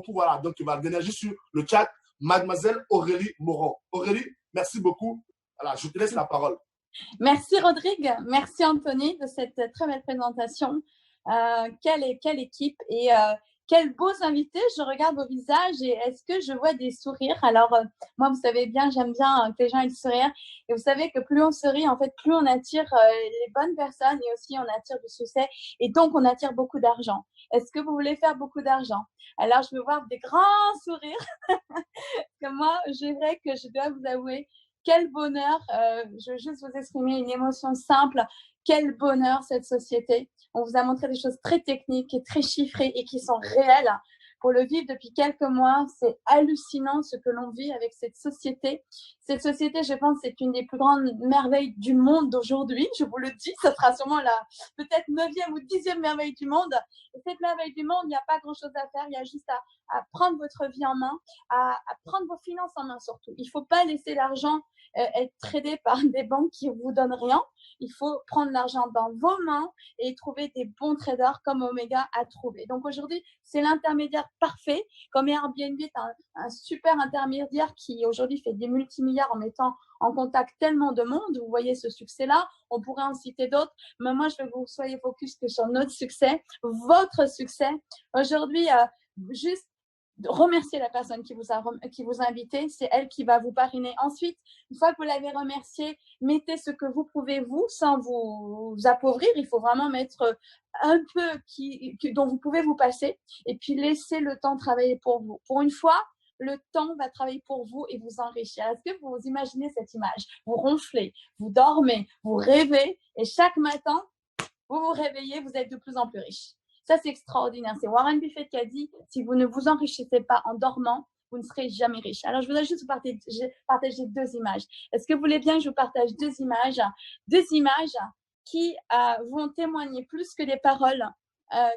voilà, donc, il va d'énergie sur le chat, mademoiselle Aurélie Moron. Aurélie, merci beaucoup. Voilà, je te laisse la parole. Merci Rodrigue, merci Anthony de cette très belle présentation. Quelle équipe et quels beaux invités. Je regarde vos visages et est-ce que je vois des sourires? Alors, moi, vous savez bien, j'aime bien que les gens aient le sourire. Et vous savez que plus on sourit, en fait, plus on attire les bonnes personnes et aussi on attire du succès. Et donc, on attire beaucoup d'argent. Est-ce que vous voulez faire beaucoup d'argent? Alors, je veux voir des grands sourires. Que moi, je dirais que je dois vous avouer, quel bonheur. Je veux juste vous exprimer une émotion simple. Quel bonheur cette société. On vous a montré des choses très techniques et très chiffrées et qui sont réelles. Pour le vivre depuis quelques mois, c'est hallucinant ce que l'on vit avec cette société. Cette société, je pense, c'est une des plus grandes merveilles du monde d'aujourd'hui. Je vous le dis, ça sera sûrement la peut-être 9e ou 10e merveille du monde. Et cette merveille du monde, il n'y a pas grand-chose à faire. Il y a juste à prendre votre vie en main, à prendre vos finances en main surtout. Il ne faut pas laisser l'argent être tradé par des banques qui ne vous donnent rien. Il faut prendre l'argent dans vos mains et trouver des bons traders comme Omega a trouvé. Donc aujourd'hui, c'est l'intermédiaire parfait. Comme Airbnb est un super intermédiaire qui aujourd'hui fait des multimilliards en mettant en contact tellement de monde. Vous voyez ce succès-là. On pourrait en citer d'autres. Mais moi, je veux que vous soyez focus que sur notre succès, votre succès. Aujourd'hui, juste remercier la personne qui vous a invité, c'est elle qui va vous parrainer. Ensuite, une fois que vous l'avez remercié, mettez ce que vous pouvez vous, sans vous appauvrir. Il faut vraiment mettre un peu dont vous pouvez vous passer et puis laissez le temps travailler pour vous. Pour une fois, le temps va travailler pour vous et vous enrichir. Est-ce que vous imaginez cette image? Vous ronflez, vous dormez, vous rêvez et chaque matin, vous vous réveillez, vous êtes de plus en plus riche. Ça, c'est extraordinaire. C'est Warren Buffett qui a dit, si vous ne vous enrichissez pas en dormant, vous ne serez jamais riche. Alors, je voudrais juste vous partager deux images. Est-ce que vous voulez bien que je vous partage deux images qui vont témoigner plus que des paroles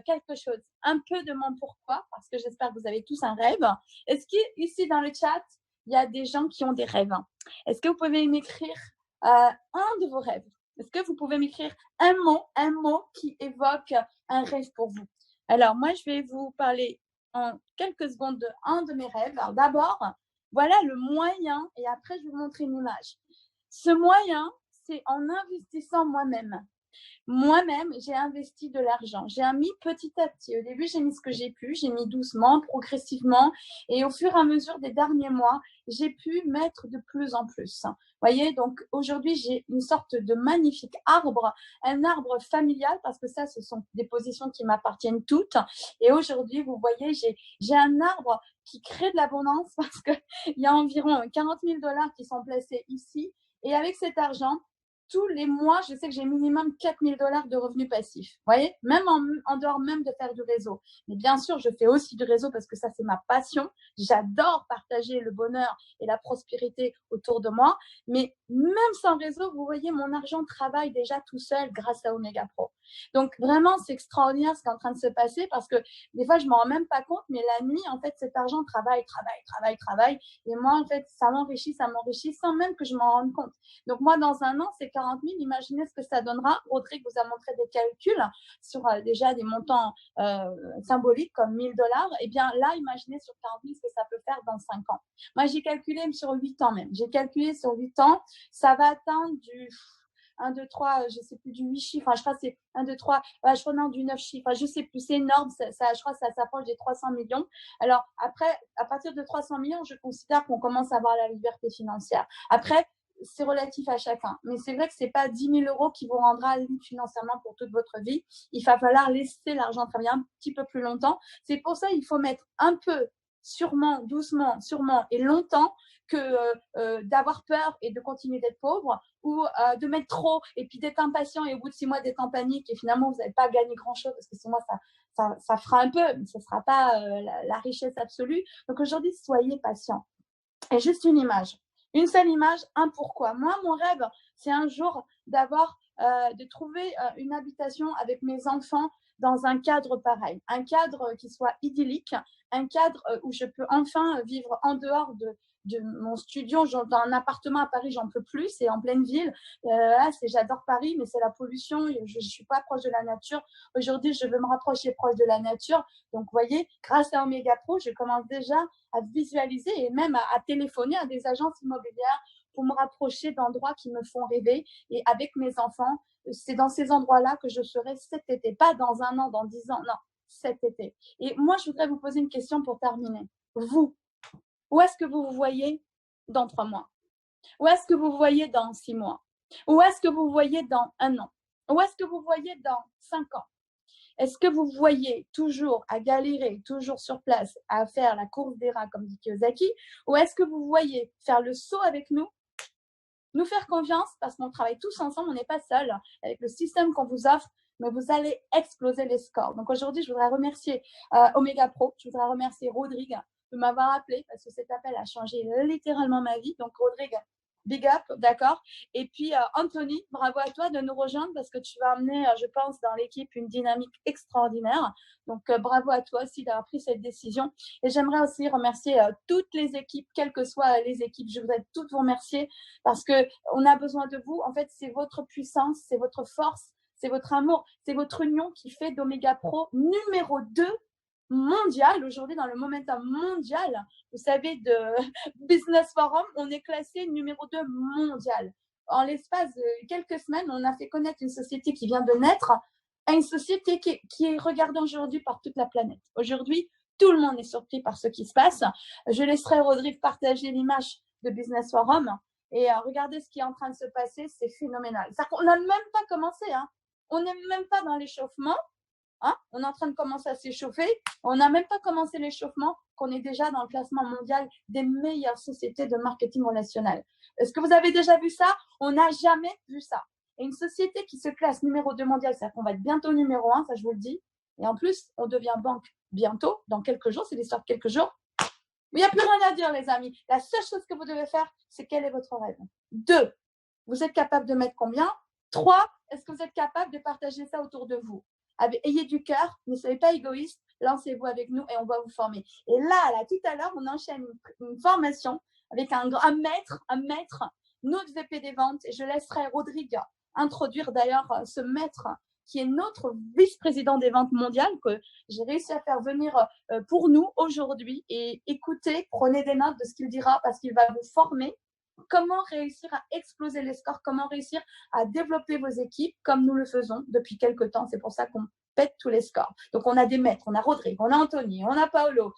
quelque chose, un peu de mon pourquoi, parce que j'espère que vous avez tous un rêve. Est-ce qu'ici dans le chat, il y a des gens qui ont des rêves? Est-ce que vous pouvez m'écrire un de vos rêves. Est-ce que vous pouvez m'écrire un mot qui évoque un rêve pour vous? Alors, moi, je vais vous parler en quelques secondes de un de mes rêves. Alors, d'abord, voilà le moyen et après, je vais vous montrer une image. Ce moyen, c'est en investissant moi-même. Moi-même, j'ai investi de l'argent. J'ai mis petit à petit. Au début, j'ai mis ce que j'ai pu. J'ai mis doucement, progressivement. Et au fur et à mesure des derniers mois, j'ai pu mettre de plus en plus. Vous voyez, donc aujourd'hui, j'ai une sorte de magnifique arbre, un arbre familial, parce que ça, ce sont des positions qui m'appartiennent toutes. Et aujourd'hui, vous voyez, j'ai un arbre qui crée de l'abondance parce qu'il y a environ 40 000 $ qui sont placés ici. Et avec cet argent, tous les mois, je sais que j'ai minimum 4 000 $ de revenus passifs. Vous voyez, même en dehors même de faire du réseau. Mais bien sûr, je fais aussi du réseau parce que ça, c'est ma passion. J'adore partager le bonheur et la prospérité autour de moi. Mais même sans réseau, vous voyez, mon argent travaille déjà tout seul grâce à Omega Pro. Donc, vraiment, c'est extraordinaire ce qui est en train de se passer parce que des fois, je ne m'en rends même pas compte, mais la nuit, en fait, cet argent travaille. Et moi, en fait, ça m'enrichit sans même que je m'en rende compte. Donc, moi, dans un an, c'est 40 000. Imaginez ce que ça donnera. Rodrigue vous a montré des calculs sur déjà des montants symboliques comme 1 000 $. Eh bien, là, imaginez sur 40 000 ce que ça peut faire dans 5 ans. Moi, j'ai calculé sur 8 ans même. J'ai calculé sur 8 ans, ça va atteindre du 1, 2, 3, je ne sais plus, du 8 chiffres. Enfin, je crois que c'est 1, 2, 3, je crois non, du 9 chiffres. Je ne sais plus, c'est énorme. Je crois que ça s'approche des 300 millions. Alors, après, à partir de 300 millions, je considère qu'on commence à avoir la liberté financière. Après, c'est relatif à chacun. Mais c'est vrai que ce n'est pas 10 000 € qui vous rendra libre financièrement pour toute votre vie. Il va falloir laisser l'argent travailler un petit peu plus longtemps. C'est pour ça qu'il faut mettre un peu, sûrement, doucement, sûrement et longtemps, que d'avoir peur et de continuer d'être pauvre ou de mettre trop et puis d'être impatient et au bout de 6 mois d'être en panique et finalement vous n'avez pas gagné grand-chose parce que 6 mois ça fera un peu, mais ce ne sera pas la richesse absolue. Donc aujourd'hui, soyez patient. Et juste une image. Une seule image, un pourquoi. Moi, mon rêve, c'est un jour de trouver une habitation avec mes enfants dans un cadre pareil. Un cadre qui soit idyllique, un cadre où je peux enfin vivre en dehors de mon studio. Dans un appartement à Paris, j'en peux plus, c'est en pleine ville. J'adore Paris, mais c'est la pollution. Je ne suis pas proche de la nature. Aujourd'hui, je veux me rapprocher proche de la nature. Donc, vous voyez, grâce à Omega Pro, je commence déjà à visualiser et même à téléphoner à des agences immobilières pour me rapprocher d'endroits qui me font rêver. Et avec mes enfants, c'est dans ces endroits-là que je serai cet été. Pas dans 1 an, dans 10 ans, non, cet été. Et moi, je voudrais vous poser une question pour terminer. Vous, où est-ce que vous vous voyez dans 3 mois? Où est-ce que vous vous voyez dans 6 mois? Où est-ce que vous vous voyez dans 1 an? Où est-ce que vous vous voyez dans 5 ans? Est-ce que vous voyez toujours à galérer, toujours sur place, à faire la course des rats, comme dit Kiyosaki, ou est-ce que vous voyez faire le saut avec nous faire confiance, parce qu'on travaille tous ensemble, on n'est pas seul, avec le système qu'on vous offre, mais vous allez exploser les scores. Donc aujourd'hui, je voudrais remercier Omega Pro, je voudrais remercier Rodrigue de m'avoir appelé, parce que cet appel a changé littéralement ma vie. Donc Rodrigue, big up, d'accord. Et puis Anthony, bravo à toi de nous rejoindre parce que tu vas amener, je pense, dans l'équipe une dynamique extraordinaire. Donc bravo à toi aussi d'avoir pris cette décision. Et j'aimerais aussi remercier toutes les équipes, quelles que soient les équipes. Je voudrais toutes vous remercier parce qu'on a besoin de vous. En fait, c'est votre puissance, c'est votre force, c'est votre amour, c'est votre union qui fait d'Omega Pro numéro 2 mondial aujourd'hui dans le momentum mondial. Vous savez, de Business Forum, on est classé numéro 2 mondial. En l'espace de quelques semaines, on a fait connaître une société qui vient de naître à une société qui est regardée aujourd'hui par toute la planète. Aujourd'hui, tout le monde est surpris par ce qui se passe. Je laisserai Rodrigue partager l'image de Business Forum et regardez ce qui est en train de se passer, c'est phénoménal. On n'a même pas commencé, hein. On n'est même pas dans l'échauffement. Hein, on est en train de commencer à s'échauffer. On n'a même pas commencé l'échauffement qu'on est déjà dans le classement mondial des meilleures sociétés de marketing relationnel. Est-ce que vous avez déjà vu ça? On n'a jamais vu ça. Et une société qui se classe numéro 2 mondial, c'est-à-dire qu'on va être bientôt numéro 1, ça je vous le dis. Et en plus, on devient banque bientôt, dans quelques jours, c'est l'histoire de quelques jours. Mais il n'y a plus rien à dire, les amis. La seule chose que vous devez faire, c'est quel est votre rêve. 2, vous êtes capable de mettre combien? 3, est-ce que vous êtes capable de partager ça autour de vous? Ayez du cœur, ne soyez pas égoïste, lancez-vous avec nous et on va vous former. Et là tout à l'heure, on enchaîne une formation avec un maître notre VP des ventes, et je laisserai Rodrigue introduire d'ailleurs ce maître qui est notre vice-président des ventes mondiales, que j'ai réussi à faire venir pour nous aujourd'hui. Et écoutez, prenez des notes de ce qu'il dira parce qu'il va vous former. Comment réussir à exploser les scores, comment réussir à développer vos équipes comme nous le faisons depuis quelques temps. C'est pour ça qu'on pète tous les scores. Donc, on a des maîtres, on a Rodrigue, on a Anthony, on a Paolo.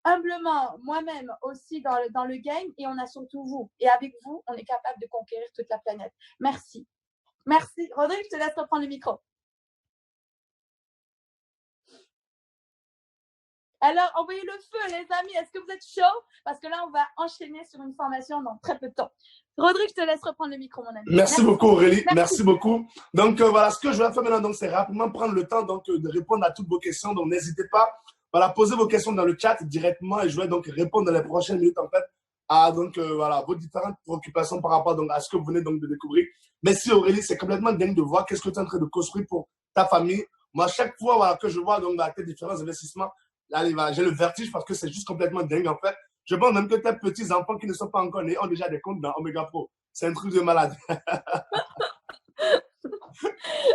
Humblement, moi-même aussi dans le game, et on a surtout vous. Et avec vous, on est capable de conquérir toute la planète. Merci. Merci. Rodrigue, je te laisse reprendre le micro. Alors, envoyez le feu, les amis. Est-ce que vous êtes chaud? Parce que là, on va enchaîner sur une formation dans très peu de temps. Rodrigue, je te laisse reprendre le micro, mon ami. Merci beaucoup, Aurélie. Merci beaucoup. Donc, voilà, ce que je vais faire maintenant, c'est rapidement prendre le temps de répondre à toutes vos questions. Donc, n'hésitez pas. Voilà, posez vos questions dans le chat directement et je vais donc répondre dans les prochaines minutes, en fait, à vos différentes préoccupations par rapport à ce que vous venez donc de découvrir. Merci, Aurélie. C'est complètement dingue de voir qu'est-ce que tu es en train de construire pour ta famille. Moi, chaque fois que je vois tes différents investissements, allez, j'ai le vertige parce que c'est juste complètement dingue, en fait. Je pense même que tes petits-enfants qui ne sont pas encore nés ont déjà des comptes dans Omega Pro. C'est un truc de malade.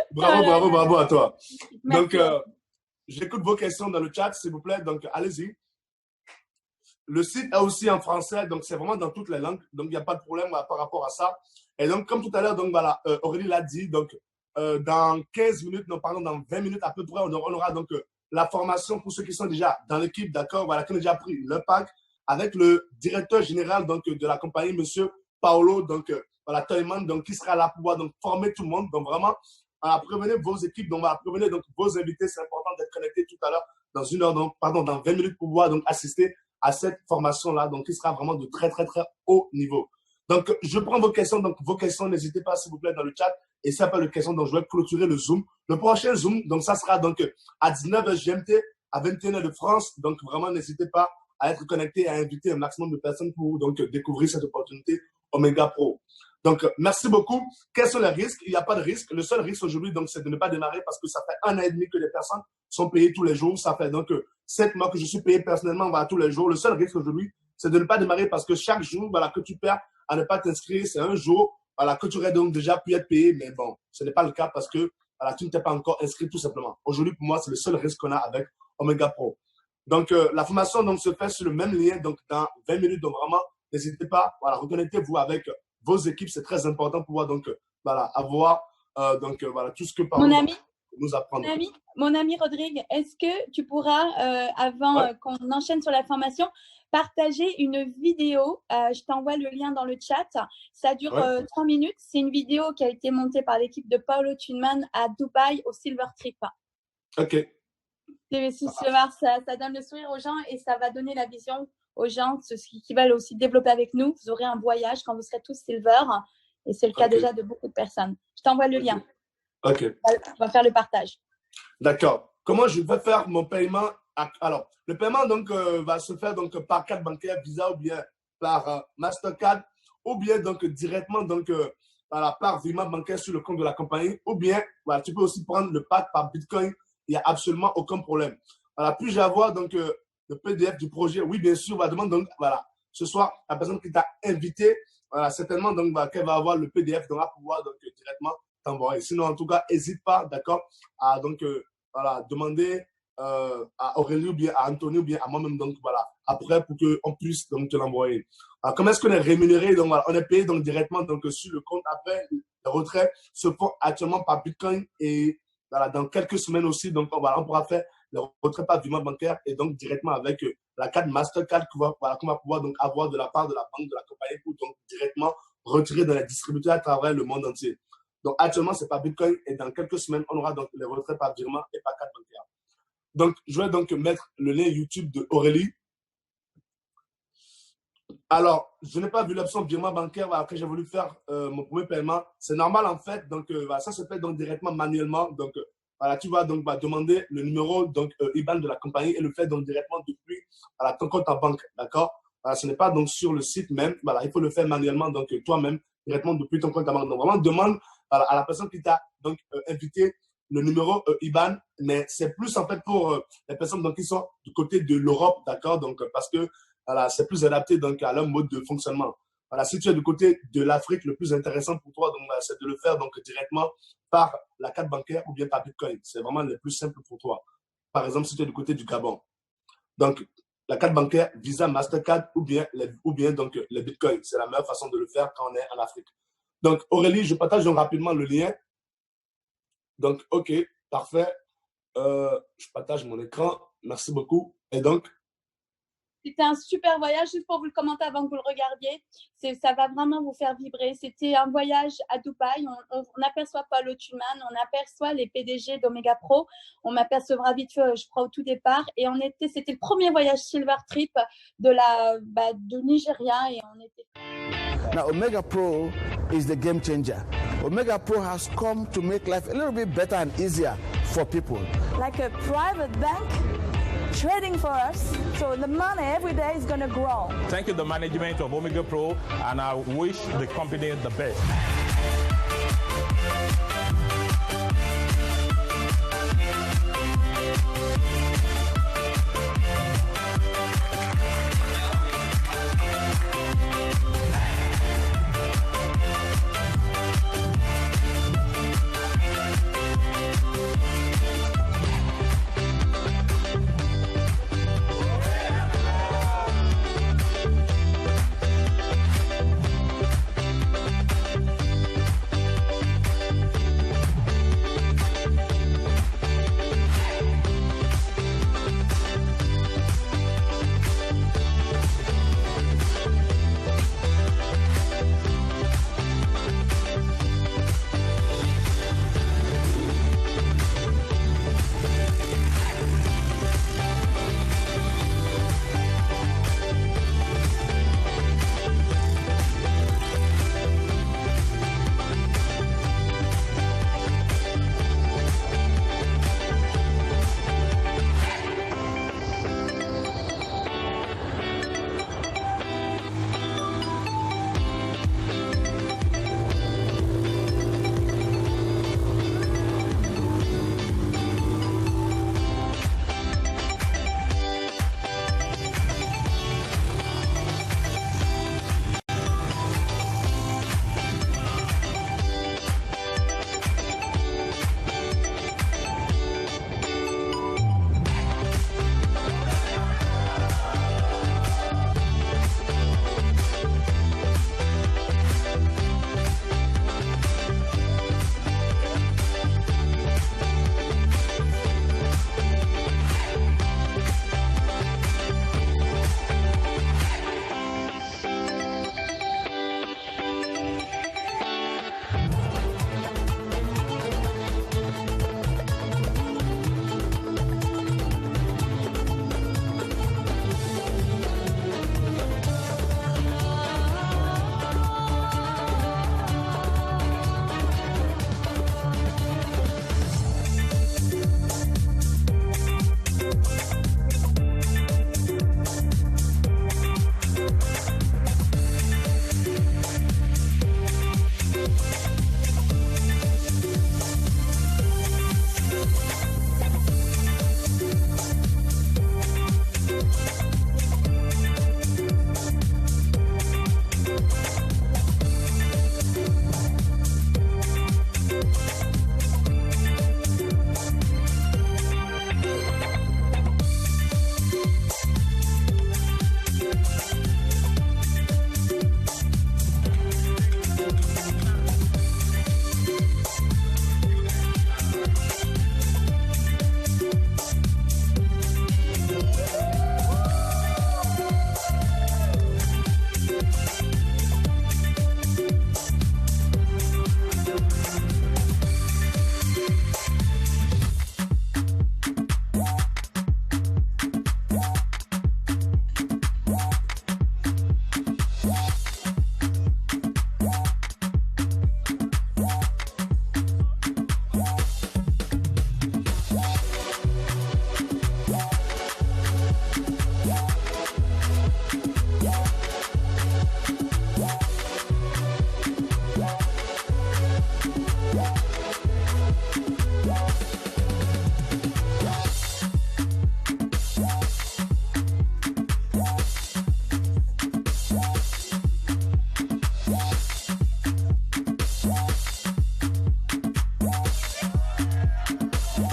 Bravo à toi. Merci. Donc, j'écoute vos questions dans le chat, s'il vous plaît. Donc, allez-y. Le site est aussi en français, donc c'est vraiment dans toutes les langues. Donc, il n'y a pas de problème par rapport à ça. Et donc, comme tout à l'heure, donc voilà, Aurélie l'a dit, donc dans 15 minutes, non, pardon, dans 20 minutes à peu près, on aura donc la formation pour ceux qui sont déjà dans l'équipe, d'accord, voilà, qui ont déjà pris le pack avec le directeur général donc, de la compagnie, monsieur Paolo, donc voilà, Teumann, donc qui sera là pour pouvoir donc former tout le monde. Donc vraiment, prévenez vos équipes, donc voilà, prévenez donc vos invités. C'est important d'être connecté tout à l'heure dans une heure, donc pardon, dans 20 minutes pour pouvoir donc assister à cette formation-là, donc qui sera vraiment de très très très haut niveau. Donc je prends vos questions, n'hésitez pas s'il vous plaît dans le chat. Et ça pas de questions, donc je vais clôturer le Zoom. Le prochain Zoom, donc ça sera donc à 19h GMT, à 21h de France. Donc vraiment, n'hésitez pas à être connecté et à inviter un maximum de personnes pour donc découvrir cette opportunité Omega Pro. Donc, merci beaucoup. Quels sont les risques? Il n'y a pas de risque. Le seul risque aujourd'hui, donc, c'est de ne pas démarrer parce que ça fait 1 an et demi que les personnes sont payées tous les jours. Ça fait donc 7 mois que je suis payé personnellement voilà, tous les jours. Le seul risque aujourd'hui, c'est de ne pas démarrer parce que chaque jour voilà, que tu perds à ne pas t'inscrire, c'est un jour voilà, que tu aurais donc déjà pu être payé. Mais bon, ce n'est pas le cas parce que voilà, tu ne t'es pas encore inscrit tout simplement. Aujourd'hui, pour moi, c'est le seul risque qu'on a avec Omega Pro. Donc, la formation donc, se fait sur le même lien, donc dans 20 minutes. Donc, vraiment, n'hésitez pas, voilà, reconnectez-vous avec vos équipes. C'est très important pour pouvoir donc, voilà, avoir voilà, tout ce que par nous apprendre. Mon ami Rodrigue, est-ce que tu pourras, avant qu'on enchaîne sur la formation, partager une vidéo? Je t'envoie le lien dans le chat. Ça dure 3 minutes. C'est une vidéo qui a été montée par l'équipe de Paolo Teumann à Dubaï au Silver Trip. OK. Ça donne le sourire aux gens et ça va donner la vision aux gens qui veulent aussi développer avec nous. Vous aurez un voyage quand vous serez tous silver et c'est le cas déjà de beaucoup de personnes. Je t'envoie le lien. OK. On va faire le partage. D'accord. Comment je vais faire mon paiement? Alors, le paiement donc va se faire donc par carte bancaire Visa ou bien par Mastercard ou bien donc directement donc par virement bancaire sur le compte de la compagnie ou bien voilà, tu peux aussi prendre le pack par Bitcoin. Il n'y a absolument aucun problème. Voilà, puis-je avoir donc le PDF du projet? Oui, bien sûr. On va demander donc, voilà, ce soir, la personne qui t'a invité, voilà, certainement, donc, qu'elle va avoir le PDF, donc, à pouvoir donc, directement t'envoyer. Sinon, en tout cas, n'hésite pas, d'accord, à donc, voilà, demander à Aurélie ou bien à Anthony ou bien à moi-même, donc, voilà, après, pour qu'on puisse donc te l'envoyer. Comment est-ce qu'on est rémunéré? Donc, voilà, on est payé donc directement donc, sur le compte. Après, le retrait se font actuellement par Bitcoin et voilà, dans quelques semaines aussi, donc voilà, on pourra faire le retrait par virement bancaire et donc directement avec la carte Mastercard qu'on va pouvoir donc avoir de la part de la banque de la compagnie pour donc directement retirer dans les distributeurs à travers le monde entier. Donc actuellement, c'est pas Bitcoin et dans quelques semaines, on aura donc les retraits par virement et par carte bancaire. Donc, je vais donc mettre le lien YouTube de Aurélie. Alors, je n'ai pas vu l'option virement bancaire. Voilà, après, j'ai voulu faire mon premier paiement. C'est normal en fait. Donc, voilà, ça se fait donc directement manuellement. Donc, voilà, tu vas donc demander le numéro donc IBAN de la compagnie et le faire donc directement depuis voilà, ton compte en banque. D'accord? Voilà, ce n'est pas donc sur le site même. Voilà, il faut le faire manuellement donc toi-même directement depuis ton compte en banque. Donc, vraiment, demande voilà, à la personne qui t'a donc invité le numéro IBAN, mais c'est plus en fait pour les personnes donc, qui sont du côté de l'Europe. D'accord? Donc, parce que voilà, c'est plus adapté donc, à leur mode de fonctionnement. Voilà, si tu es du côté de l'Afrique, le plus intéressant pour toi, donc, c'est de le faire donc, directement par la carte bancaire ou bien par Bitcoin. C'est vraiment le plus simple pour toi. Par exemple, si tu es du côté du Gabon. Donc, la carte bancaire, Visa, Mastercard ou bien donc, le Bitcoin. C'est la meilleure façon de le faire quand on est en Afrique. Donc, Aurélie, je partage donc rapidement le lien. Donc, OK, parfait. Je partage mon écran. Merci beaucoup. Et donc, c'était un super voyage, juste pour vous le commenter avant que vous le regardiez. Ça va vraiment vous faire vibrer. C'était un voyage à Dubaï. On aperçoit Paul Tuman, on aperçoit les PDG d'Omega Pro. On m'apercevra vite fait, je crois, au tout départ. Et c'était le premier voyage Silver Trip de Nigeria. Et on était... Now, Omega Pro is the game changer. Omega Pro has come to make life a little bit better and easier for people. Like a private bank trading for us, so the money every day is going to grow. Thank you, the management of Omega Pro, and I wish the company the best.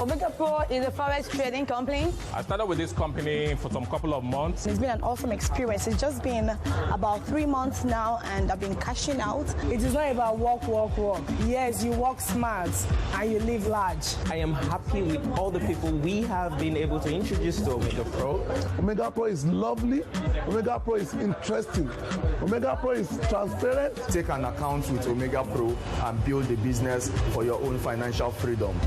Omega Pro is a forex trading company. I started with this company for some couple of months. It's been an awesome experience. It's just been about 3 months now and I've been cashing out. It is not about work, work, work. Yes, you work smart and you live large. I am happy with all the people we have been able to introduce to Omega Pro. Omega Pro is lovely. Omega Pro is interesting. Omega Pro is transparent. Take an account with Omega Pro and build a business for your own financial freedom.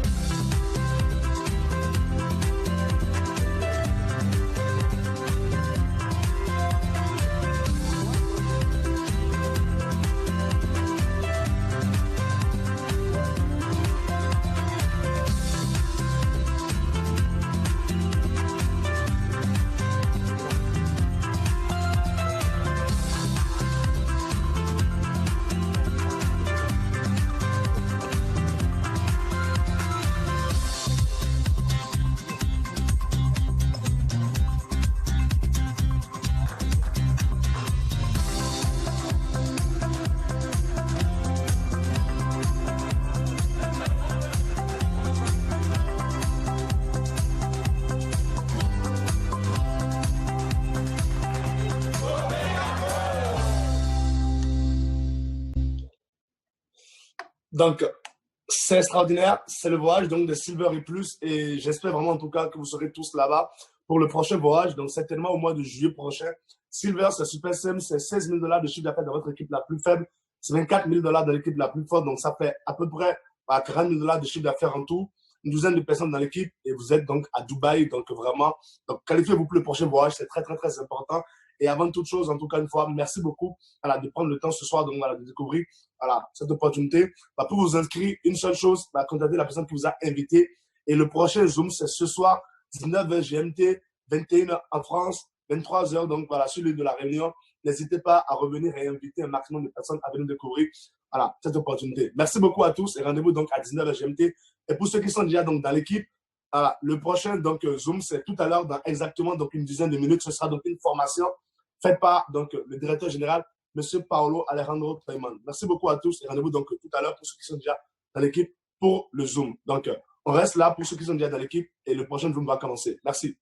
Donc, c'est extraordinaire. C'est le voyage donc de Silver et plus. Et j'espère vraiment en tout cas que vous serez tous là-bas pour le prochain voyage. Donc, certainement au mois de juillet prochain. Silver, c'est Super Sim, c'est 16 000 $ de chiffre d'affaires de votre équipe la plus faible. C'est 24 000 $ de l'équipe la plus forte. Donc, ça fait à peu près 40 000 $ de chiffre d'affaires en tout. Une douzaine de personnes dans l'équipe et vous êtes donc à Dubaï. Donc, vraiment, donc, qualifiez-vous pour le prochain voyage. C'est très, très, très important. Et avant toute chose, en tout cas, une fois, merci beaucoup de prendre le temps ce soir donc, de découvrir cette opportunité. Pour vous inscrire, une seule chose, contactez la personne qui vous a invité. Et le prochain Zoom, c'est ce soir, 19h GMT, 21h en France, 23h, donc voilà, sur l'île de la Réunion. N'hésitez pas à revenir et inviter un maximum de personnes à venir découvrir cette opportunité. Merci beaucoup à tous et rendez-vous donc à 19h GMT. Et pour ceux qui sont déjà donc dans l'équipe, le prochain donc Zoom, c'est tout à l'heure dans exactement donc une dizaine de minutes. Ce sera donc une formation faite par donc le directeur général, M. Paolo Alejandro Taiman. Merci beaucoup à tous et rendez-vous donc tout à l'heure pour ceux qui sont déjà dans l'équipe pour le Zoom. Donc, on reste là pour ceux qui sont déjà dans l'équipe et le prochain Zoom va commencer. Merci.